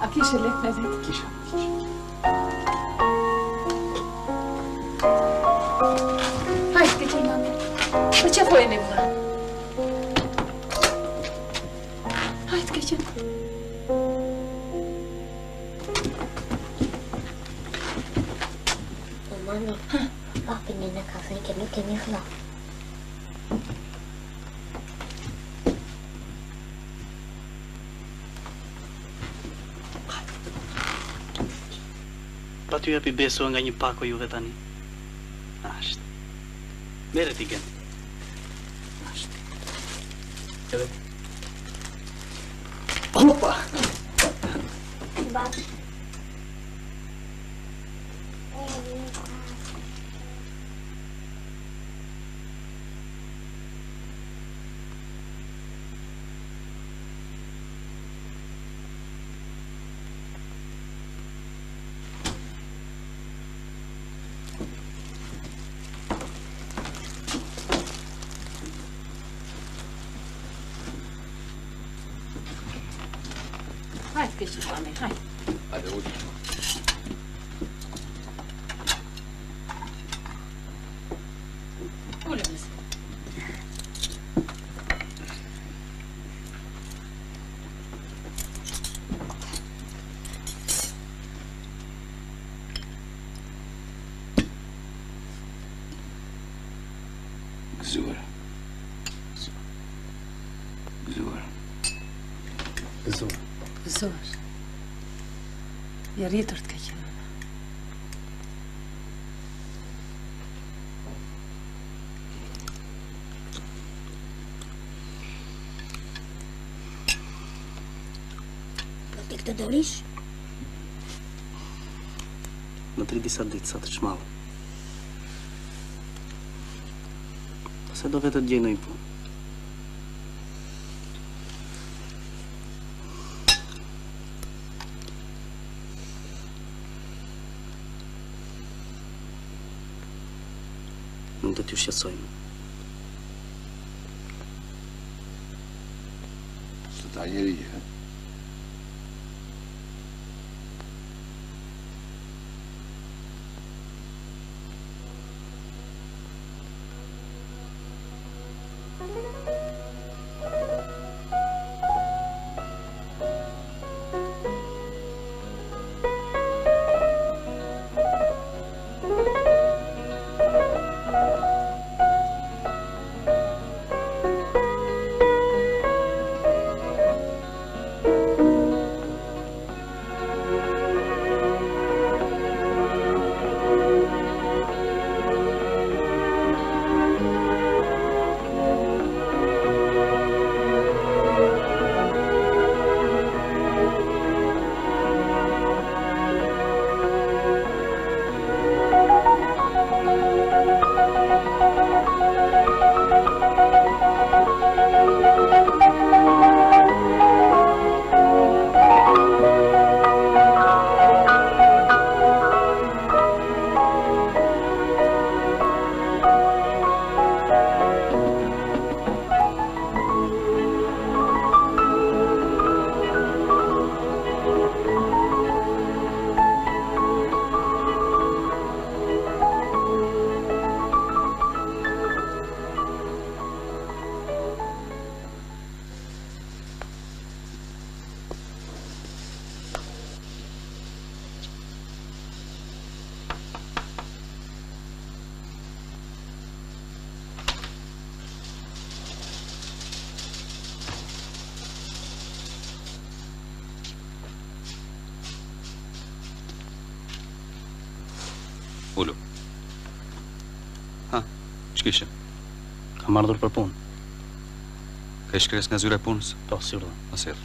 A kishe lek me vetë? Kisha. Hajtë, Keqina. Për që po e me vëlla? Hajtë, Keqina. Mano, papi në kafe që nuk kemi vëlla. Pa ty japi beso nga një pako juve tani. Ashtë. Mere ti gen. Ashtë. Edhe. Opa! Bab. Hajtë, Keqina, hajtë. Hajde, ullë. Ullë, nësë. Gëzuar. Gëzuar. Gëzuar. Gëzuar. Je rritur të Keqina. Do t'i këtë dorish? Në 3 disa ditë sa të shmalë. Pase do vetë të gjej në një punë. Nuk do t'ju shqetësojmë. Së ta njeri, he? Ullu. Ha, ç'kishe? Kam ardhur për punë. Ka shkres nga zyra e punës? Po, sigurisht. Asir.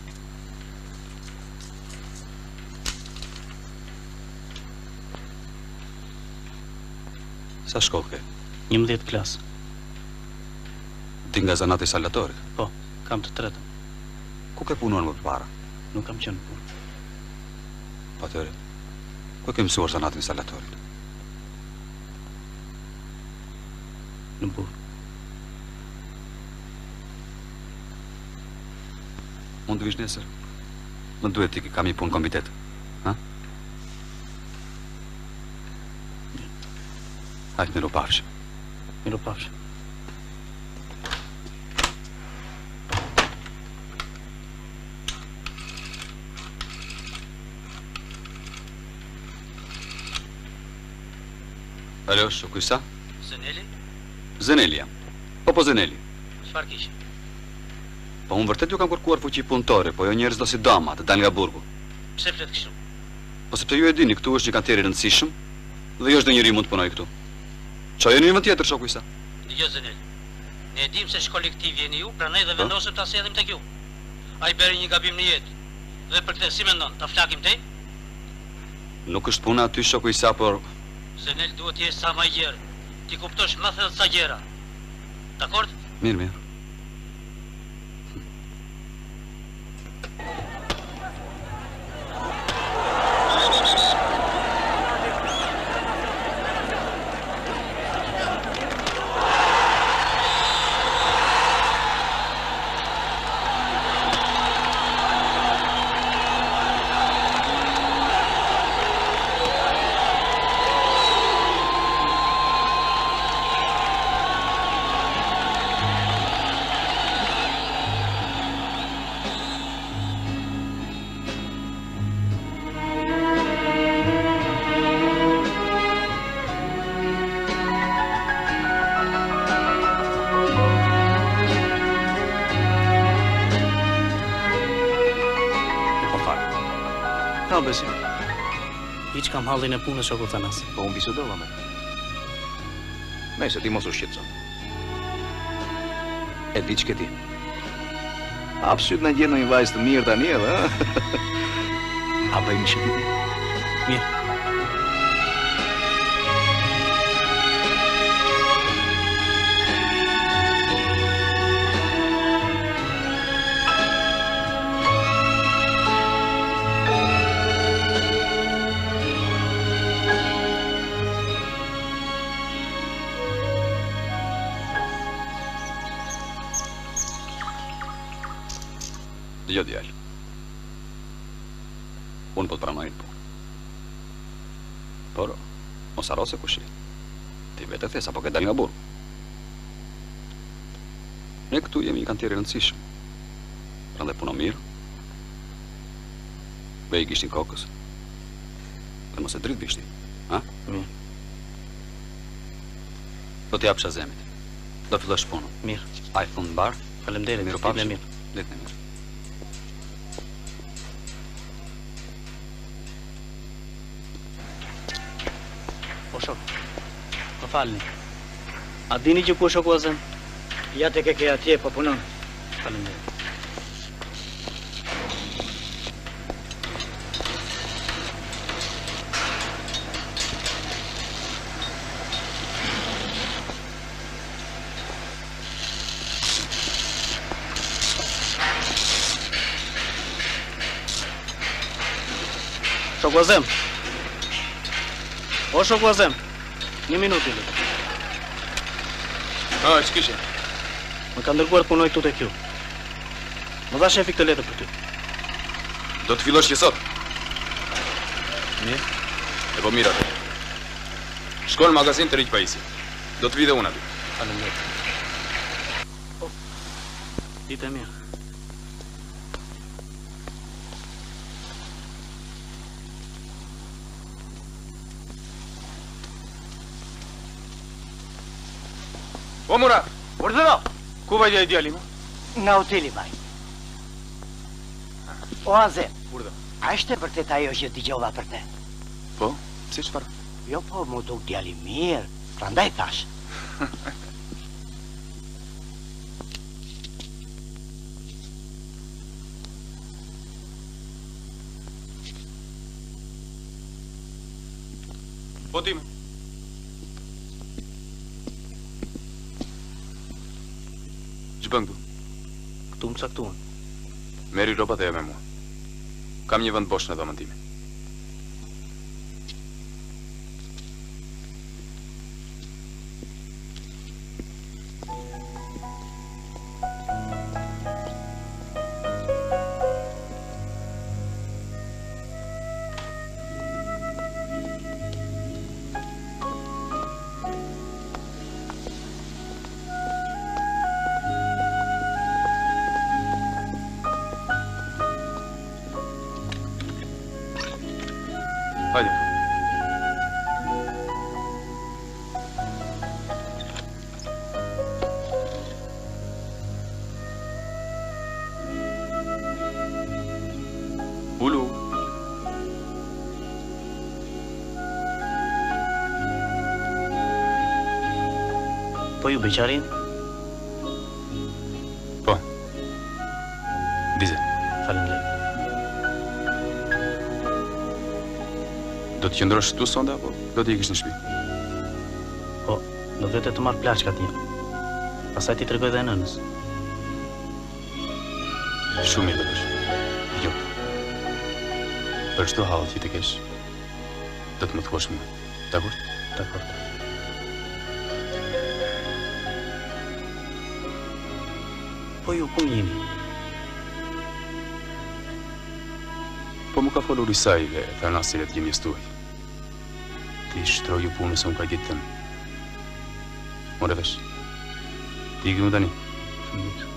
Sa shkollë ke? 11 klasë. Ti nga zanati salatorit? Po, kam të tretën. Ku ke punuar më përpara? Nuk kam qenë punë. Po atëre, ku ke mësuar zanatin salatorit? Në burë. Mund të vish nesër? Më duhet ti kam një punë komitet. Ha? Hajt miru pafshë. Miru pafshë. Alo, kuj sa? Zeneli? Zeneli jam. Po Zeneli. Çfarë kishe? Po unë vërtet ju kam kërkuar fuqi punëtore, po jo njerëz do si dama të dalë nga burgu. Pse flet kështu? Po sepse ju e dini, këtu është një kanteri i rëndësishëm dhe jo çdo njeri mund të punojë këtu. Çojeni një vend tjetër, shoku i sa. Dgjoj Zeneli. Ne e dim se kolektiv jeni ju, prandaj dhe vendosëm ta sjellim tek ju. Ai bëri një gabim në jetë. Dhe për këtë si mendon, ta flakim tej? Nuk është puna aty, shoku i sa, por Zenel duhet të jesh sa më i gjerë. Ti kuptosh më thellë sa gjëra. Dakord? Mirë. Besim. Hiç kam hallin e punës shoku Thanas. Po unë bisedova me. Nëse ti mos u shqetëson. E di ç'ke ti. Absolut në gjenë një vajzë të mirë tani edhe, a bëjmë shqipti? Mirë. Dgjoj djalë. Unë po të pranoj punë. Por, mos harro se kush je. Ti vetë the sapo ke dalë nga burgu. Ne këtu jemi një kantierë rëndësishëm. Prandaj puno mirë. Bëj gishtin kokës. Dhe mos e drit bishtin, ha? Mirë. Do t'jap shazemit. Do fillosh punën. Mirë. Ai fund mbar. Faleminderit. Mirë pafshim. Mirë. Ditën e mirë. Po shok. Më falni. A dini që ku është shoku Azem? Ja tek e ke atje, po punon. Faleminderit. Shoku Azem. O shoku Azem. Një minutë lutem. Ç'kishe? Më ka ndërguar të punoj këtu tek ju. Më dha shefi këtë letër për ty. Do të fillosh që sot? Mirë. E po mirë atë. Shko në magazin të Riq Pajisi. Do të vi dhe unë aty. Faleminderit. Ditë e mirë. O Murat! Urdhëro! Ku vajtja i djali, ma? Nga hoteli vaj. O Azem, Urdhë. a është e vërtet ajo që dëgjova për te? Po? Si çfarë? Jo, po, mu duk djali mirë, prandaj thash. Po time. Ç'bën këtu? Këtu më caktuan. Merri rrobat e me mua. Kam një vend bosh në dhomën time. Hajde. Ulu. Po ju beqarin? Po. Dize. Faleminderit. Do të qëndrosh këtu sonda apo do të ikësh në shtëpi? Po, do vete të marr plaçkat një. Pastaj ti tregoj dhe nënës. Shumë mirë do bësh. Jo. Për çdo hall që të kesh, do të më thuash më. Dakor? Dakor. Po ju ku jeni? Po më ka folur Isai dhe Thanasi të gjemjes tuaj. Ti shtroju punës unë ka ditë tëmë. More vesh. Ti ikim tani. Shëndet.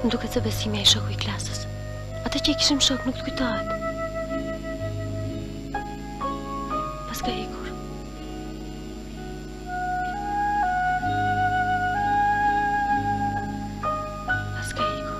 Më duket se Besimi e shoku i klasës. Atë që i kishim shok nuk të kujtohet. Pas ka ikur. Pas ka ikur.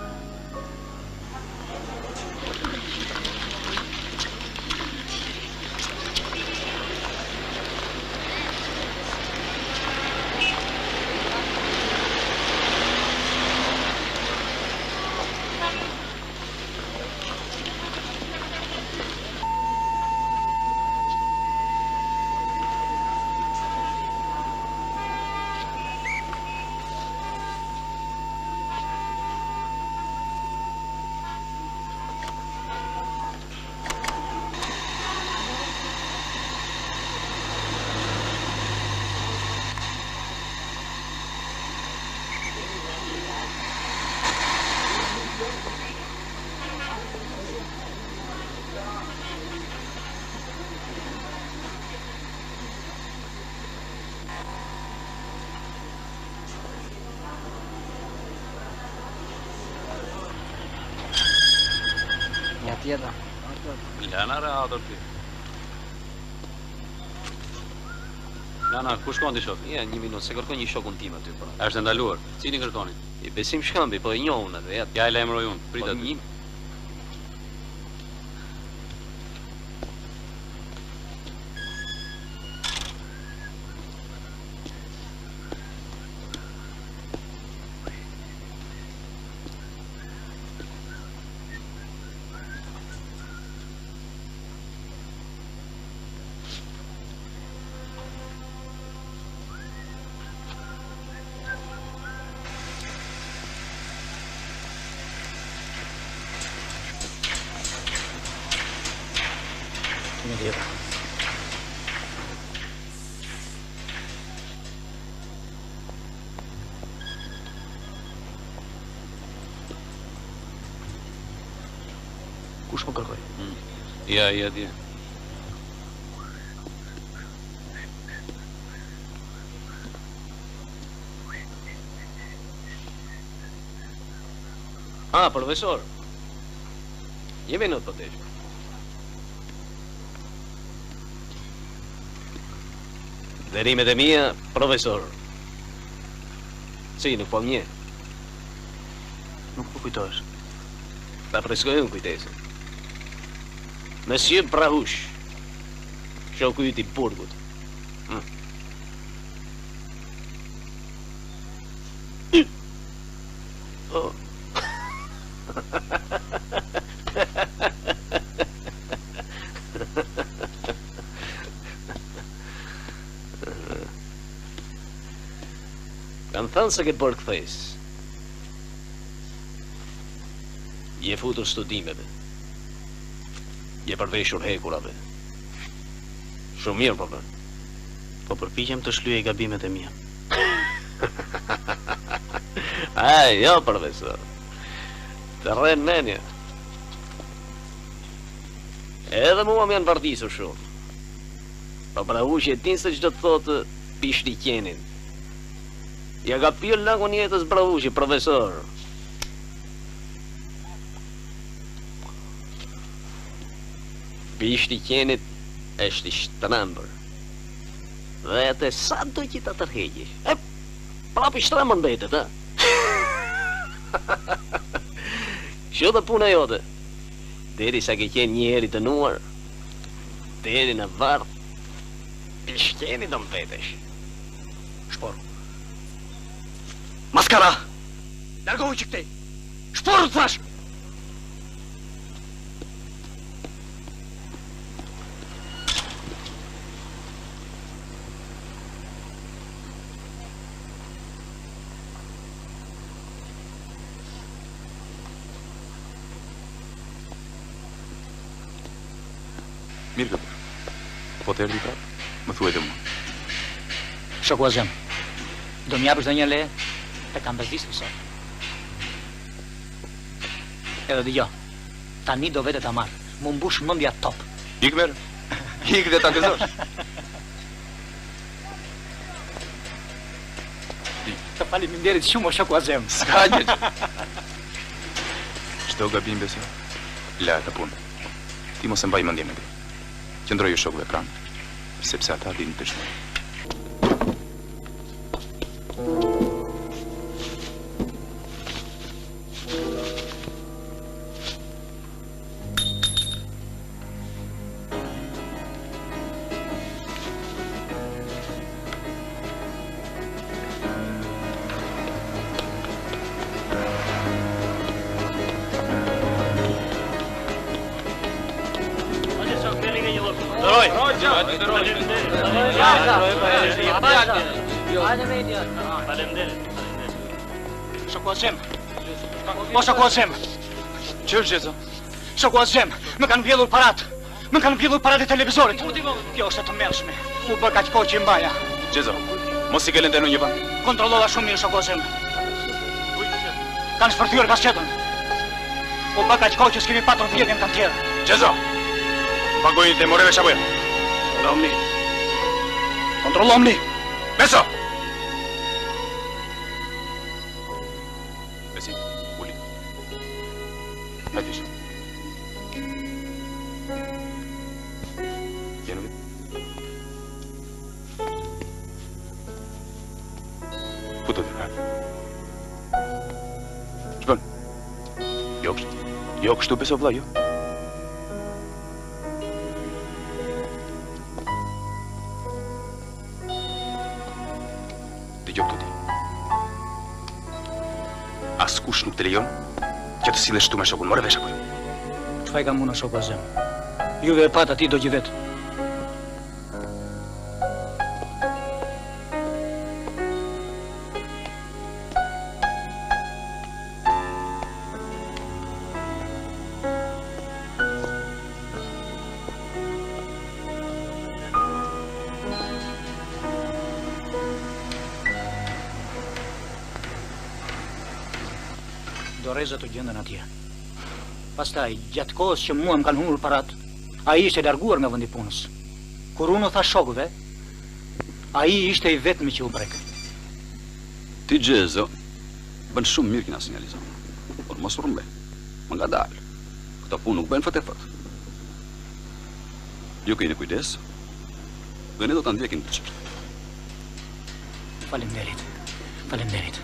Tjetër. Lana radhër ti. Lana, ku shkon ti shok? Ja, 1 minutë, se kërkon një shokun tim aty pra. Është ndaluar. Cilin kërkoni? I Besim Shkëmbi, po e njoh unë atë. Ja e lajmëroj unë. Prit aty. Një tjetër. Kush më kërkoj? Ja, dje. profesor. Një minut për të ishë. Derimet e mia, profesor. Si, nuk po mje. Nuk po kujtohesh. Ta freskoj unë kujtesën. Monsieur Brahush, shoku i burgut. Oh. Kanë thënë se ke bërë këthejs. Je futur studimeve. Je përveshur hekurave. Shumë mirë, po bërë. Po përpiqem të shlyej gabimet e mia. Ai, jo, profesor. Të rren menja. Edhe mua më janë vardisur shumë. Po Brahushi e din se çdo të thotë pishti qenin. Ja ka pirë lagun jetës Brahushi, profesor. Pishti qenit është i shtrembër. Dhe atë sa do që ta tërheqësh. Prapë i shtrembër mbetet, ha? Kjo dhe puna jote. Deri sa ke qenë një heri të nuar, deri në varë, pishqeni do mbetesh. Shporu. Maskara! Largohu që këtej! Shporu të thash! Mirë këpër. Po të erdi prapë, më thuaj dhe mua. Shoku Azem, do m'japësh dhe një leje, e kam bezdisur sot. Edhe dëgjo, tani do vete ta marrë, mu mbush mendja top. Ik merë, ik dhe ta gëzosh. Të faleminderit shumë o shoku Azem. Ska gjë. Çdo gabim besoj, la të punë. Ti mos e mbaj mendje me ti. Qëndroju shokëve pranë, sepse ata dinë të shmoj. Shoku Azem. Që është Gjezo? Shoku Azem, më kanë vjedhur paratë. Më kanë vjedhur paratë e televizorit. Kjo është e tmerrshme. U bë kaq kohë që mbaja. Gjezo, mos i ke lënë në një vend. Kontrollova shumë mirë shoku Azem. Kanë shpërthyer kasetën. U bë kaq kohë që s'kemi patur vjedhjen kanë tjerë. Gjezo, pagojnë të moreve shabuja. Kontrollomni. Kontrollomni. Beso! Besi, uli. Hajde shumë. Jenu vitë. Puto të rrë. Shpën. Jo kështu. Jo kështu, beso vla, jo. Askush nuk të lejon që të sillesh këtu me shokun, more vesh apo jo? Çfarë kam unë shoku Azem? Juve e pat ati do gjivet. Dorezat u gjendën atje. Pastaj, gjatë kohës që mua më kanë humbur paratë, ai ishte larguar nga vendi punës. Kur unë u tha shokëve, ai ishte i vetmi që u brek. Ti Gjezo, bën shumë mirë që na sinjalizon. por mos urme. Më ngadalë. Këto punë nuk bëjnë fat e fat. Ju keni kujdes, dhe ne do ta ndjekim të qartë. Faleminderit. Faleminderit.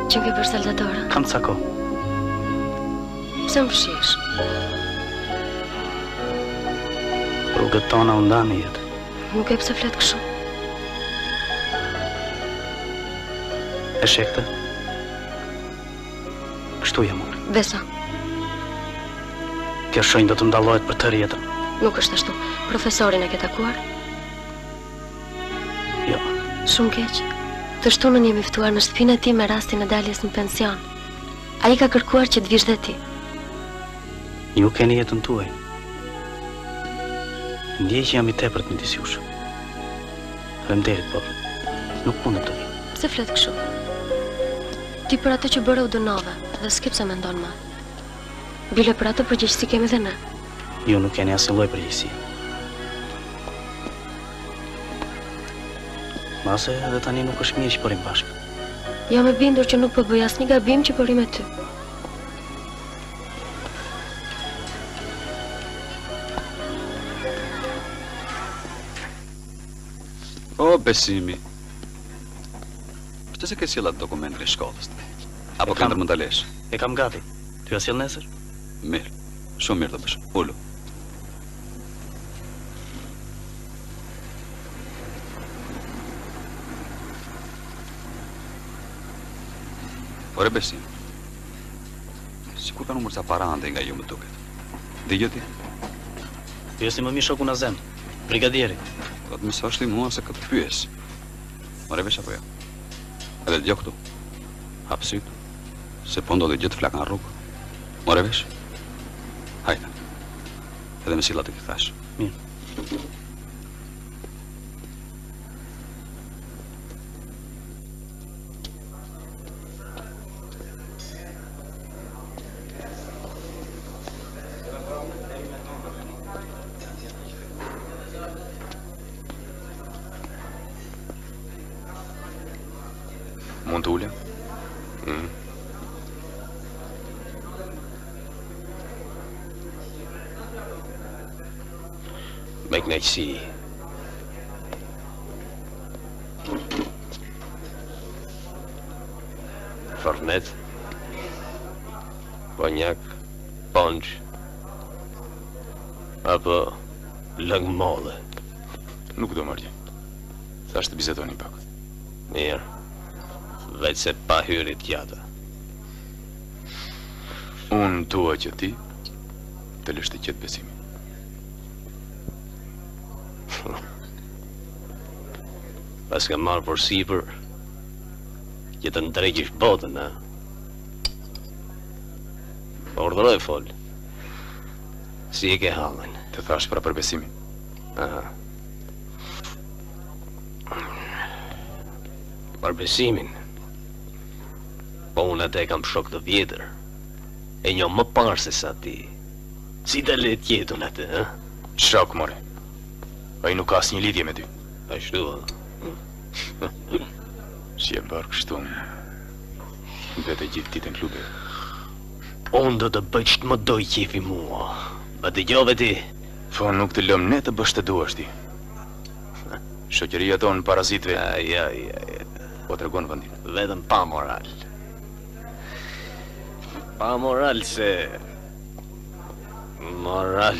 Që ke për Saldatore? Kam ca kohë. Pse më fshish? Rrugët tona u ndanë jetë. Nuk e pse flet kështu. E shekte? Kështu jam unë. Vesa, Kjo shenjë do të ndallohet për tërë jetën. nuk është ashtu. Profesorin e ke takuar? Jo. Shumë keq. Të shtunën jemi ftuar në shtëpinë e tij me rastin e daljes në pension. Ai ka kërkuar që të vish dhe ti. Ju keni jetën tuaj. Ndjej që jam i tepërt midis jush. Faleminderit, por nuk mund të vi. Pse flet kështu? Ti për atë që bëre u dënove dhe s'ke pse mendon më. Bile për atë përgjegjësi kemi dhe ne. Ju nuk keni asnjë lloj përgjegjësie. Mase edhe tani nuk është mirë që përim bashkë. Jam e bindur që nuk po bëj asnjë gabim që përim me ty. O, Besimi. Pse se ke sjell atë dokumentin e shkollës? Apo ke ndërmend ta lesh? E kam gati. Ty ja sjell nesër? Mirë. Shumë mirë do bësh. Ulu. Ore Besim. Sikur ka numër ca para ande nga ju më duket. Dëgjoj ti. Pyesni më mirë shokun Azem, brigadieri. Do të më thosh ti mua se këtë pyes. More vesh apo jo? Edhe dëgjoj këtu. Hap syt. Se po ndodhi gjë të flak në rrugë. More vesh. Hajde. Edhe më sillat të thash. Mirë. Mund të ulem? Me kënaqësi. Fernet, konjak, punch, apo lëng molle. Nuk do marrje. Thash të bisedoni pak. Mirë. Veç se pa hyrit gjata. Unë dua që ti të lësh të qetë Besimi. Pas ka marrë për sipër që të ndrejqish botën, ha? Ordëroj fol. Si e ke hallën? Të thash pra për Besimin. Aha. Për Besimin. Po unë atë e kam shok të vjetër. E njo më parë se sa ti. Si të le tjetun atë, ha? Shok, more. Ai nuk ka asnjë lidhje me ty. Ashtu, Si e bërë kështu, vete gjithë ditën klube. Unë do të bëj që të më doj qefi mua. Më dëgjove ti? Po nuk të lëm ne të bësh të duash ti. Shoqëria tonë parazitve. Ja. Po tregon vendin. Vetëm pa moral. Pa moral se... Moral...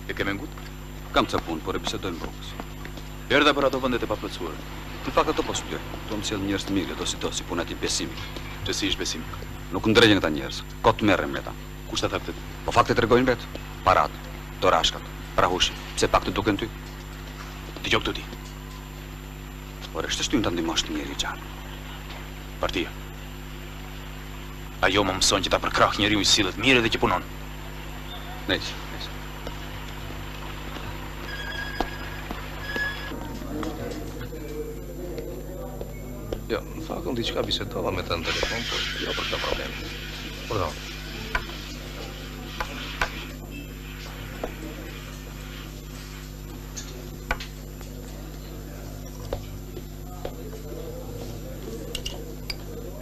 E ke mengut? Kam ca punë, por e bisedojmë rrugës. Erdha për ato vendet e paplotësuara. Në fakt ato po studioj. Do më sjell njerëz të mirë, do si puna e besimit. Që si ish besimi? Nuk ndrejnë këta njerëz. Kot merrem me ta. Kush ta thaktet? Po fakte tregojnë vet. Parat, dorashkat, prahushi. Pse pak të duken ty? Dëgjoj këtu ti. Por është shtyn ta ndihmosh të njëri gjan. Partia. Ajo më mëson që ta përkrah njeriu i sillet mirë dhe që punon. Nice. Jo, në fakt unë diçka bisedova me të në telefon, por jo për këtë problem. Pardon.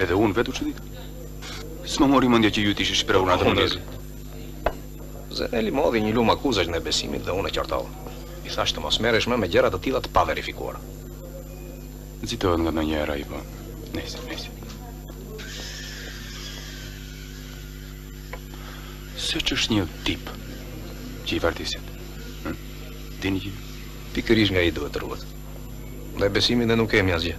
Edhe unë vetë u çudit. S'më mori mendja që ju t'ishi shprehur në atë mënyrë. Zeneli modhi një lumë akuzash në besimit dhe unë e qartova. I thash të mos merresh më me gjëra të tilla të paverifikuara. Nxitohet nga ndonjëherë ai po. Nëse. Se që është një tip që i vartisit. Dini që? Pikërisht nga i duhet të ruhet. Ndaj besimit ne nuk kemi asgjë.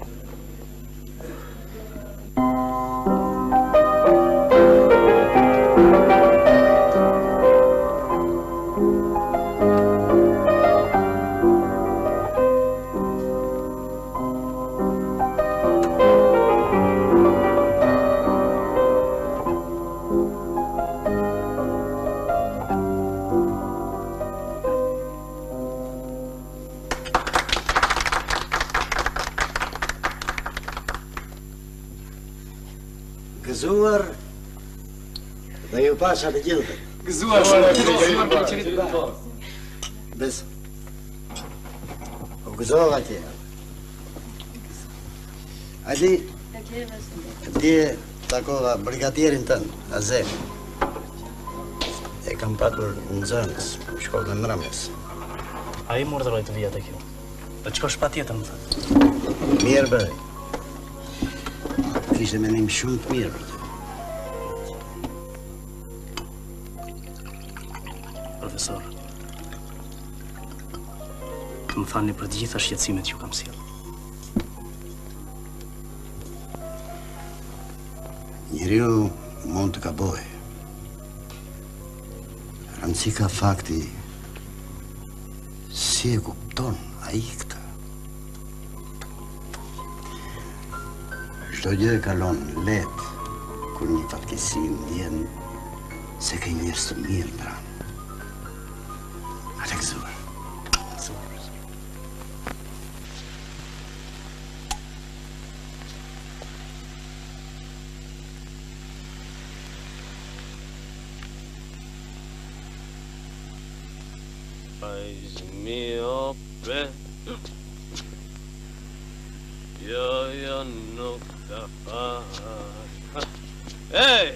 Gëzuar dhe ju pasha të gjithë. Gëzuar Bes. U gëzova atje. Atje takova brigatierin tënë, Azem. E kam patur në Zënës, shkollën e Mramës. A i më urdhëroi të vija te kjo. Do qkosh patjetër më thënë. Mirë bëj. Kishte menim shumë të mirë për ty. Profesor, të më falni për të gjitha shqetësimet që ju kam sjellë. Njeriu mund të gabojë. Rëndësi ka fakti si e kupton ai këtë. Çdo gjë kalon lehtë kur një fatkeqësi ndjen se ka njerëz të mirë pranë. A gëzuar. Miope jo nuk të fa. Ej!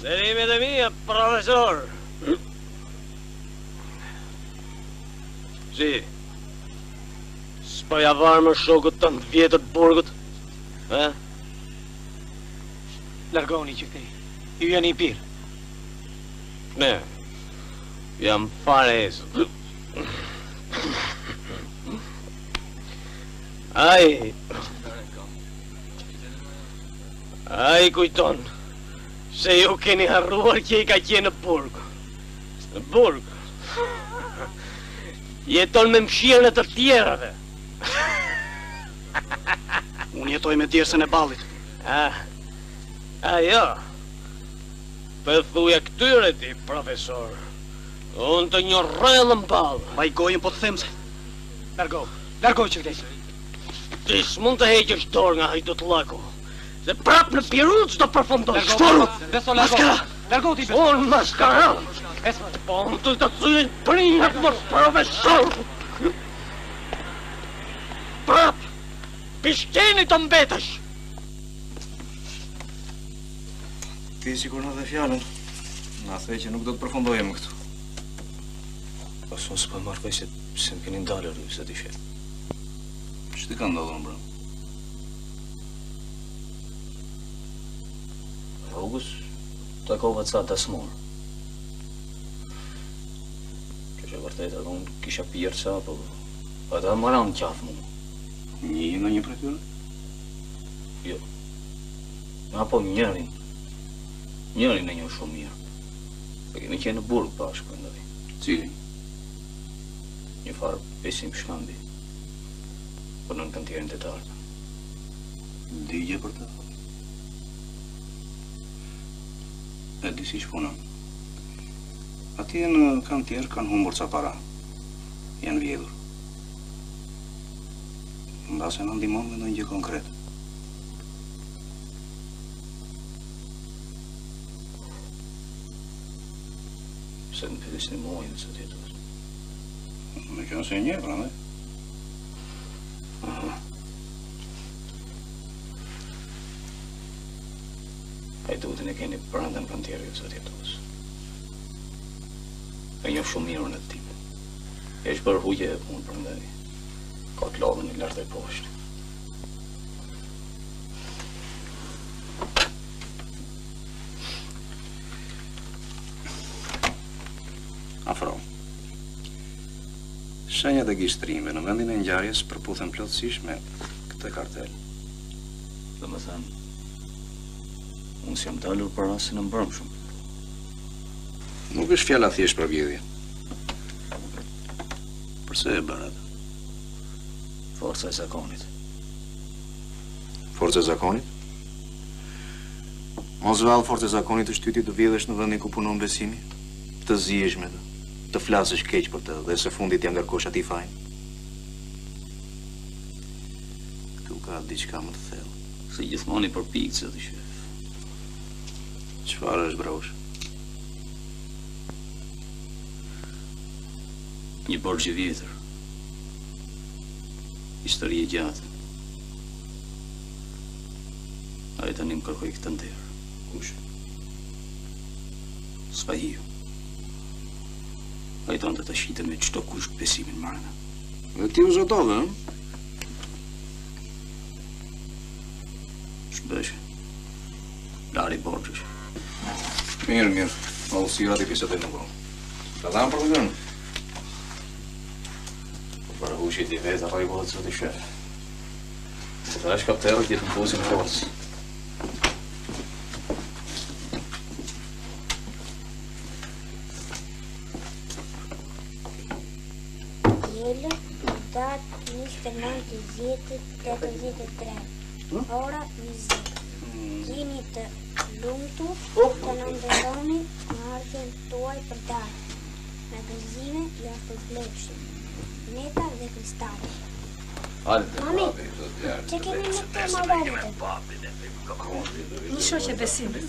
Derimet e mia, profesor! Si? S'po ja varë më shokët të në vjetët burgut? Largoni që këtej. Ju janë i pirë. Ne, jam fare esë. Ai kujton se ju keni harruar që i ka qenë në burg. Në burg. Jeton me mshirën e të tjerave. Unë jetoj me djersën e ballit. Jo. Për thuja këtyre ti, profesor. Unë të një rrëllë në balë. Vaj gojën po të them se. Largo që këtej. Ti s'mund të heqësh dorë nga hajdut laku. Se prap në piruc do përfundosh. Shtoru! Maskara! Largo ti beso. Unë maskara! Po më të të cyjnë prinjët më profesor! Prap! Pishteni të mbetesh! Ti sikur në dhe fjallën, nga thej që nuk do të përfundojem këtu. Pas unë s'po marrë se më keni ndalër, se ti fjetë. Që ti ka ndodhur, bro? rrugës, takova ca dasmor. Që që vërtet edhe unë kisha pirë ca, po ata maran qafë mu. Një nga një për tyre? Jo. Apo njërin. Njërin e një shumë mirë. Po kemi qenë në burg bashkë, ndaj. Cili? Një farë Besim Shkambi. Por në kantierin të tartë. Digje për të? E di si shpunën. Atje në kantier kanë humbur ca para. Janë vjedhur. Ndase në ndimon me ndonjë gjë konkret. Se në pyesni mua në së tjetër. Me qënë se një, prandaj. Aha. Hajdutën e keni brenda në kantierin së tjetër. E një shumë mirë në tim. E shë bërë huje e punë prandaj. Ka të lodhën i lartë e poshtë. Afro. Shenjat e gishtrimeve në vendin e ngjarjes përputhen plotësisht me këtë kartel. Dhe më thënë, unë si jam dalur për rasin e mbrëmshëm. Nuk është fjala thjesht për vjedhje. Përse e bërë atë? Forca e zakonit. Forca e zakonit? Mos vallë forca e zakonit është tyti të vjedhësh në vendin ku punon Besimi? Të zihesh me të. Të flasësh keq për të dhe së fundit t'ja ngarkosh atij fajin. Këtu ka diçka më të thellë. Se gjithmonë i përpik se të shef. Çfarë është brosh? Një borxh i vjetër. Histori e gjatë. Ai tani më kërkoi këtë nder. Kush? Sfahiu. Ai tonë të shite me çdo kusht Besimin marrë. Dhe ti u zotove, ë? Shbeshe. Lari borxhësh. Mirë. Ma usirat i piset e në bro. Ta dhamë për të gënë. Për hushit i vetë, apo i bëhet sot i shef. Se të është kapterët jetë në buzin forës. Datë 29/10/83. Ora 20. Jeni të lumtur të në ndëroni marrjen tuaj për datë. Magazine janë për fleshën. Meta dhe kristale. Mami, që kemi në të marrë? Një shoqe Besimit.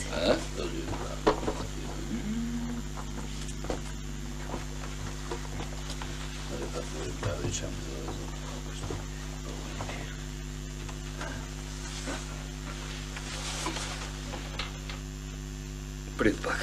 Prit pak.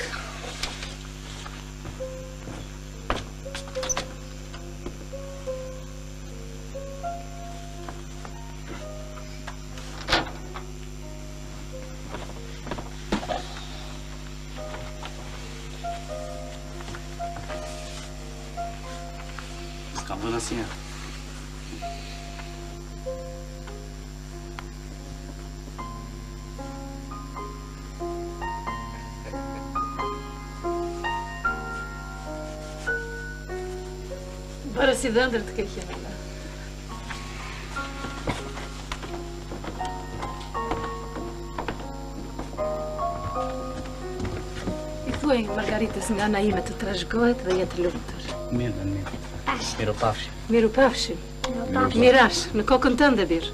S'kam vënë asnjë. Bërë si dhëndër të keqen e la. I thuaj Margaritës nga ana ime të trashëgohet dhe jetë lumtur. Mirë. Miru pafshim. Miru pafshim. Mirash, në kokën tënde birë.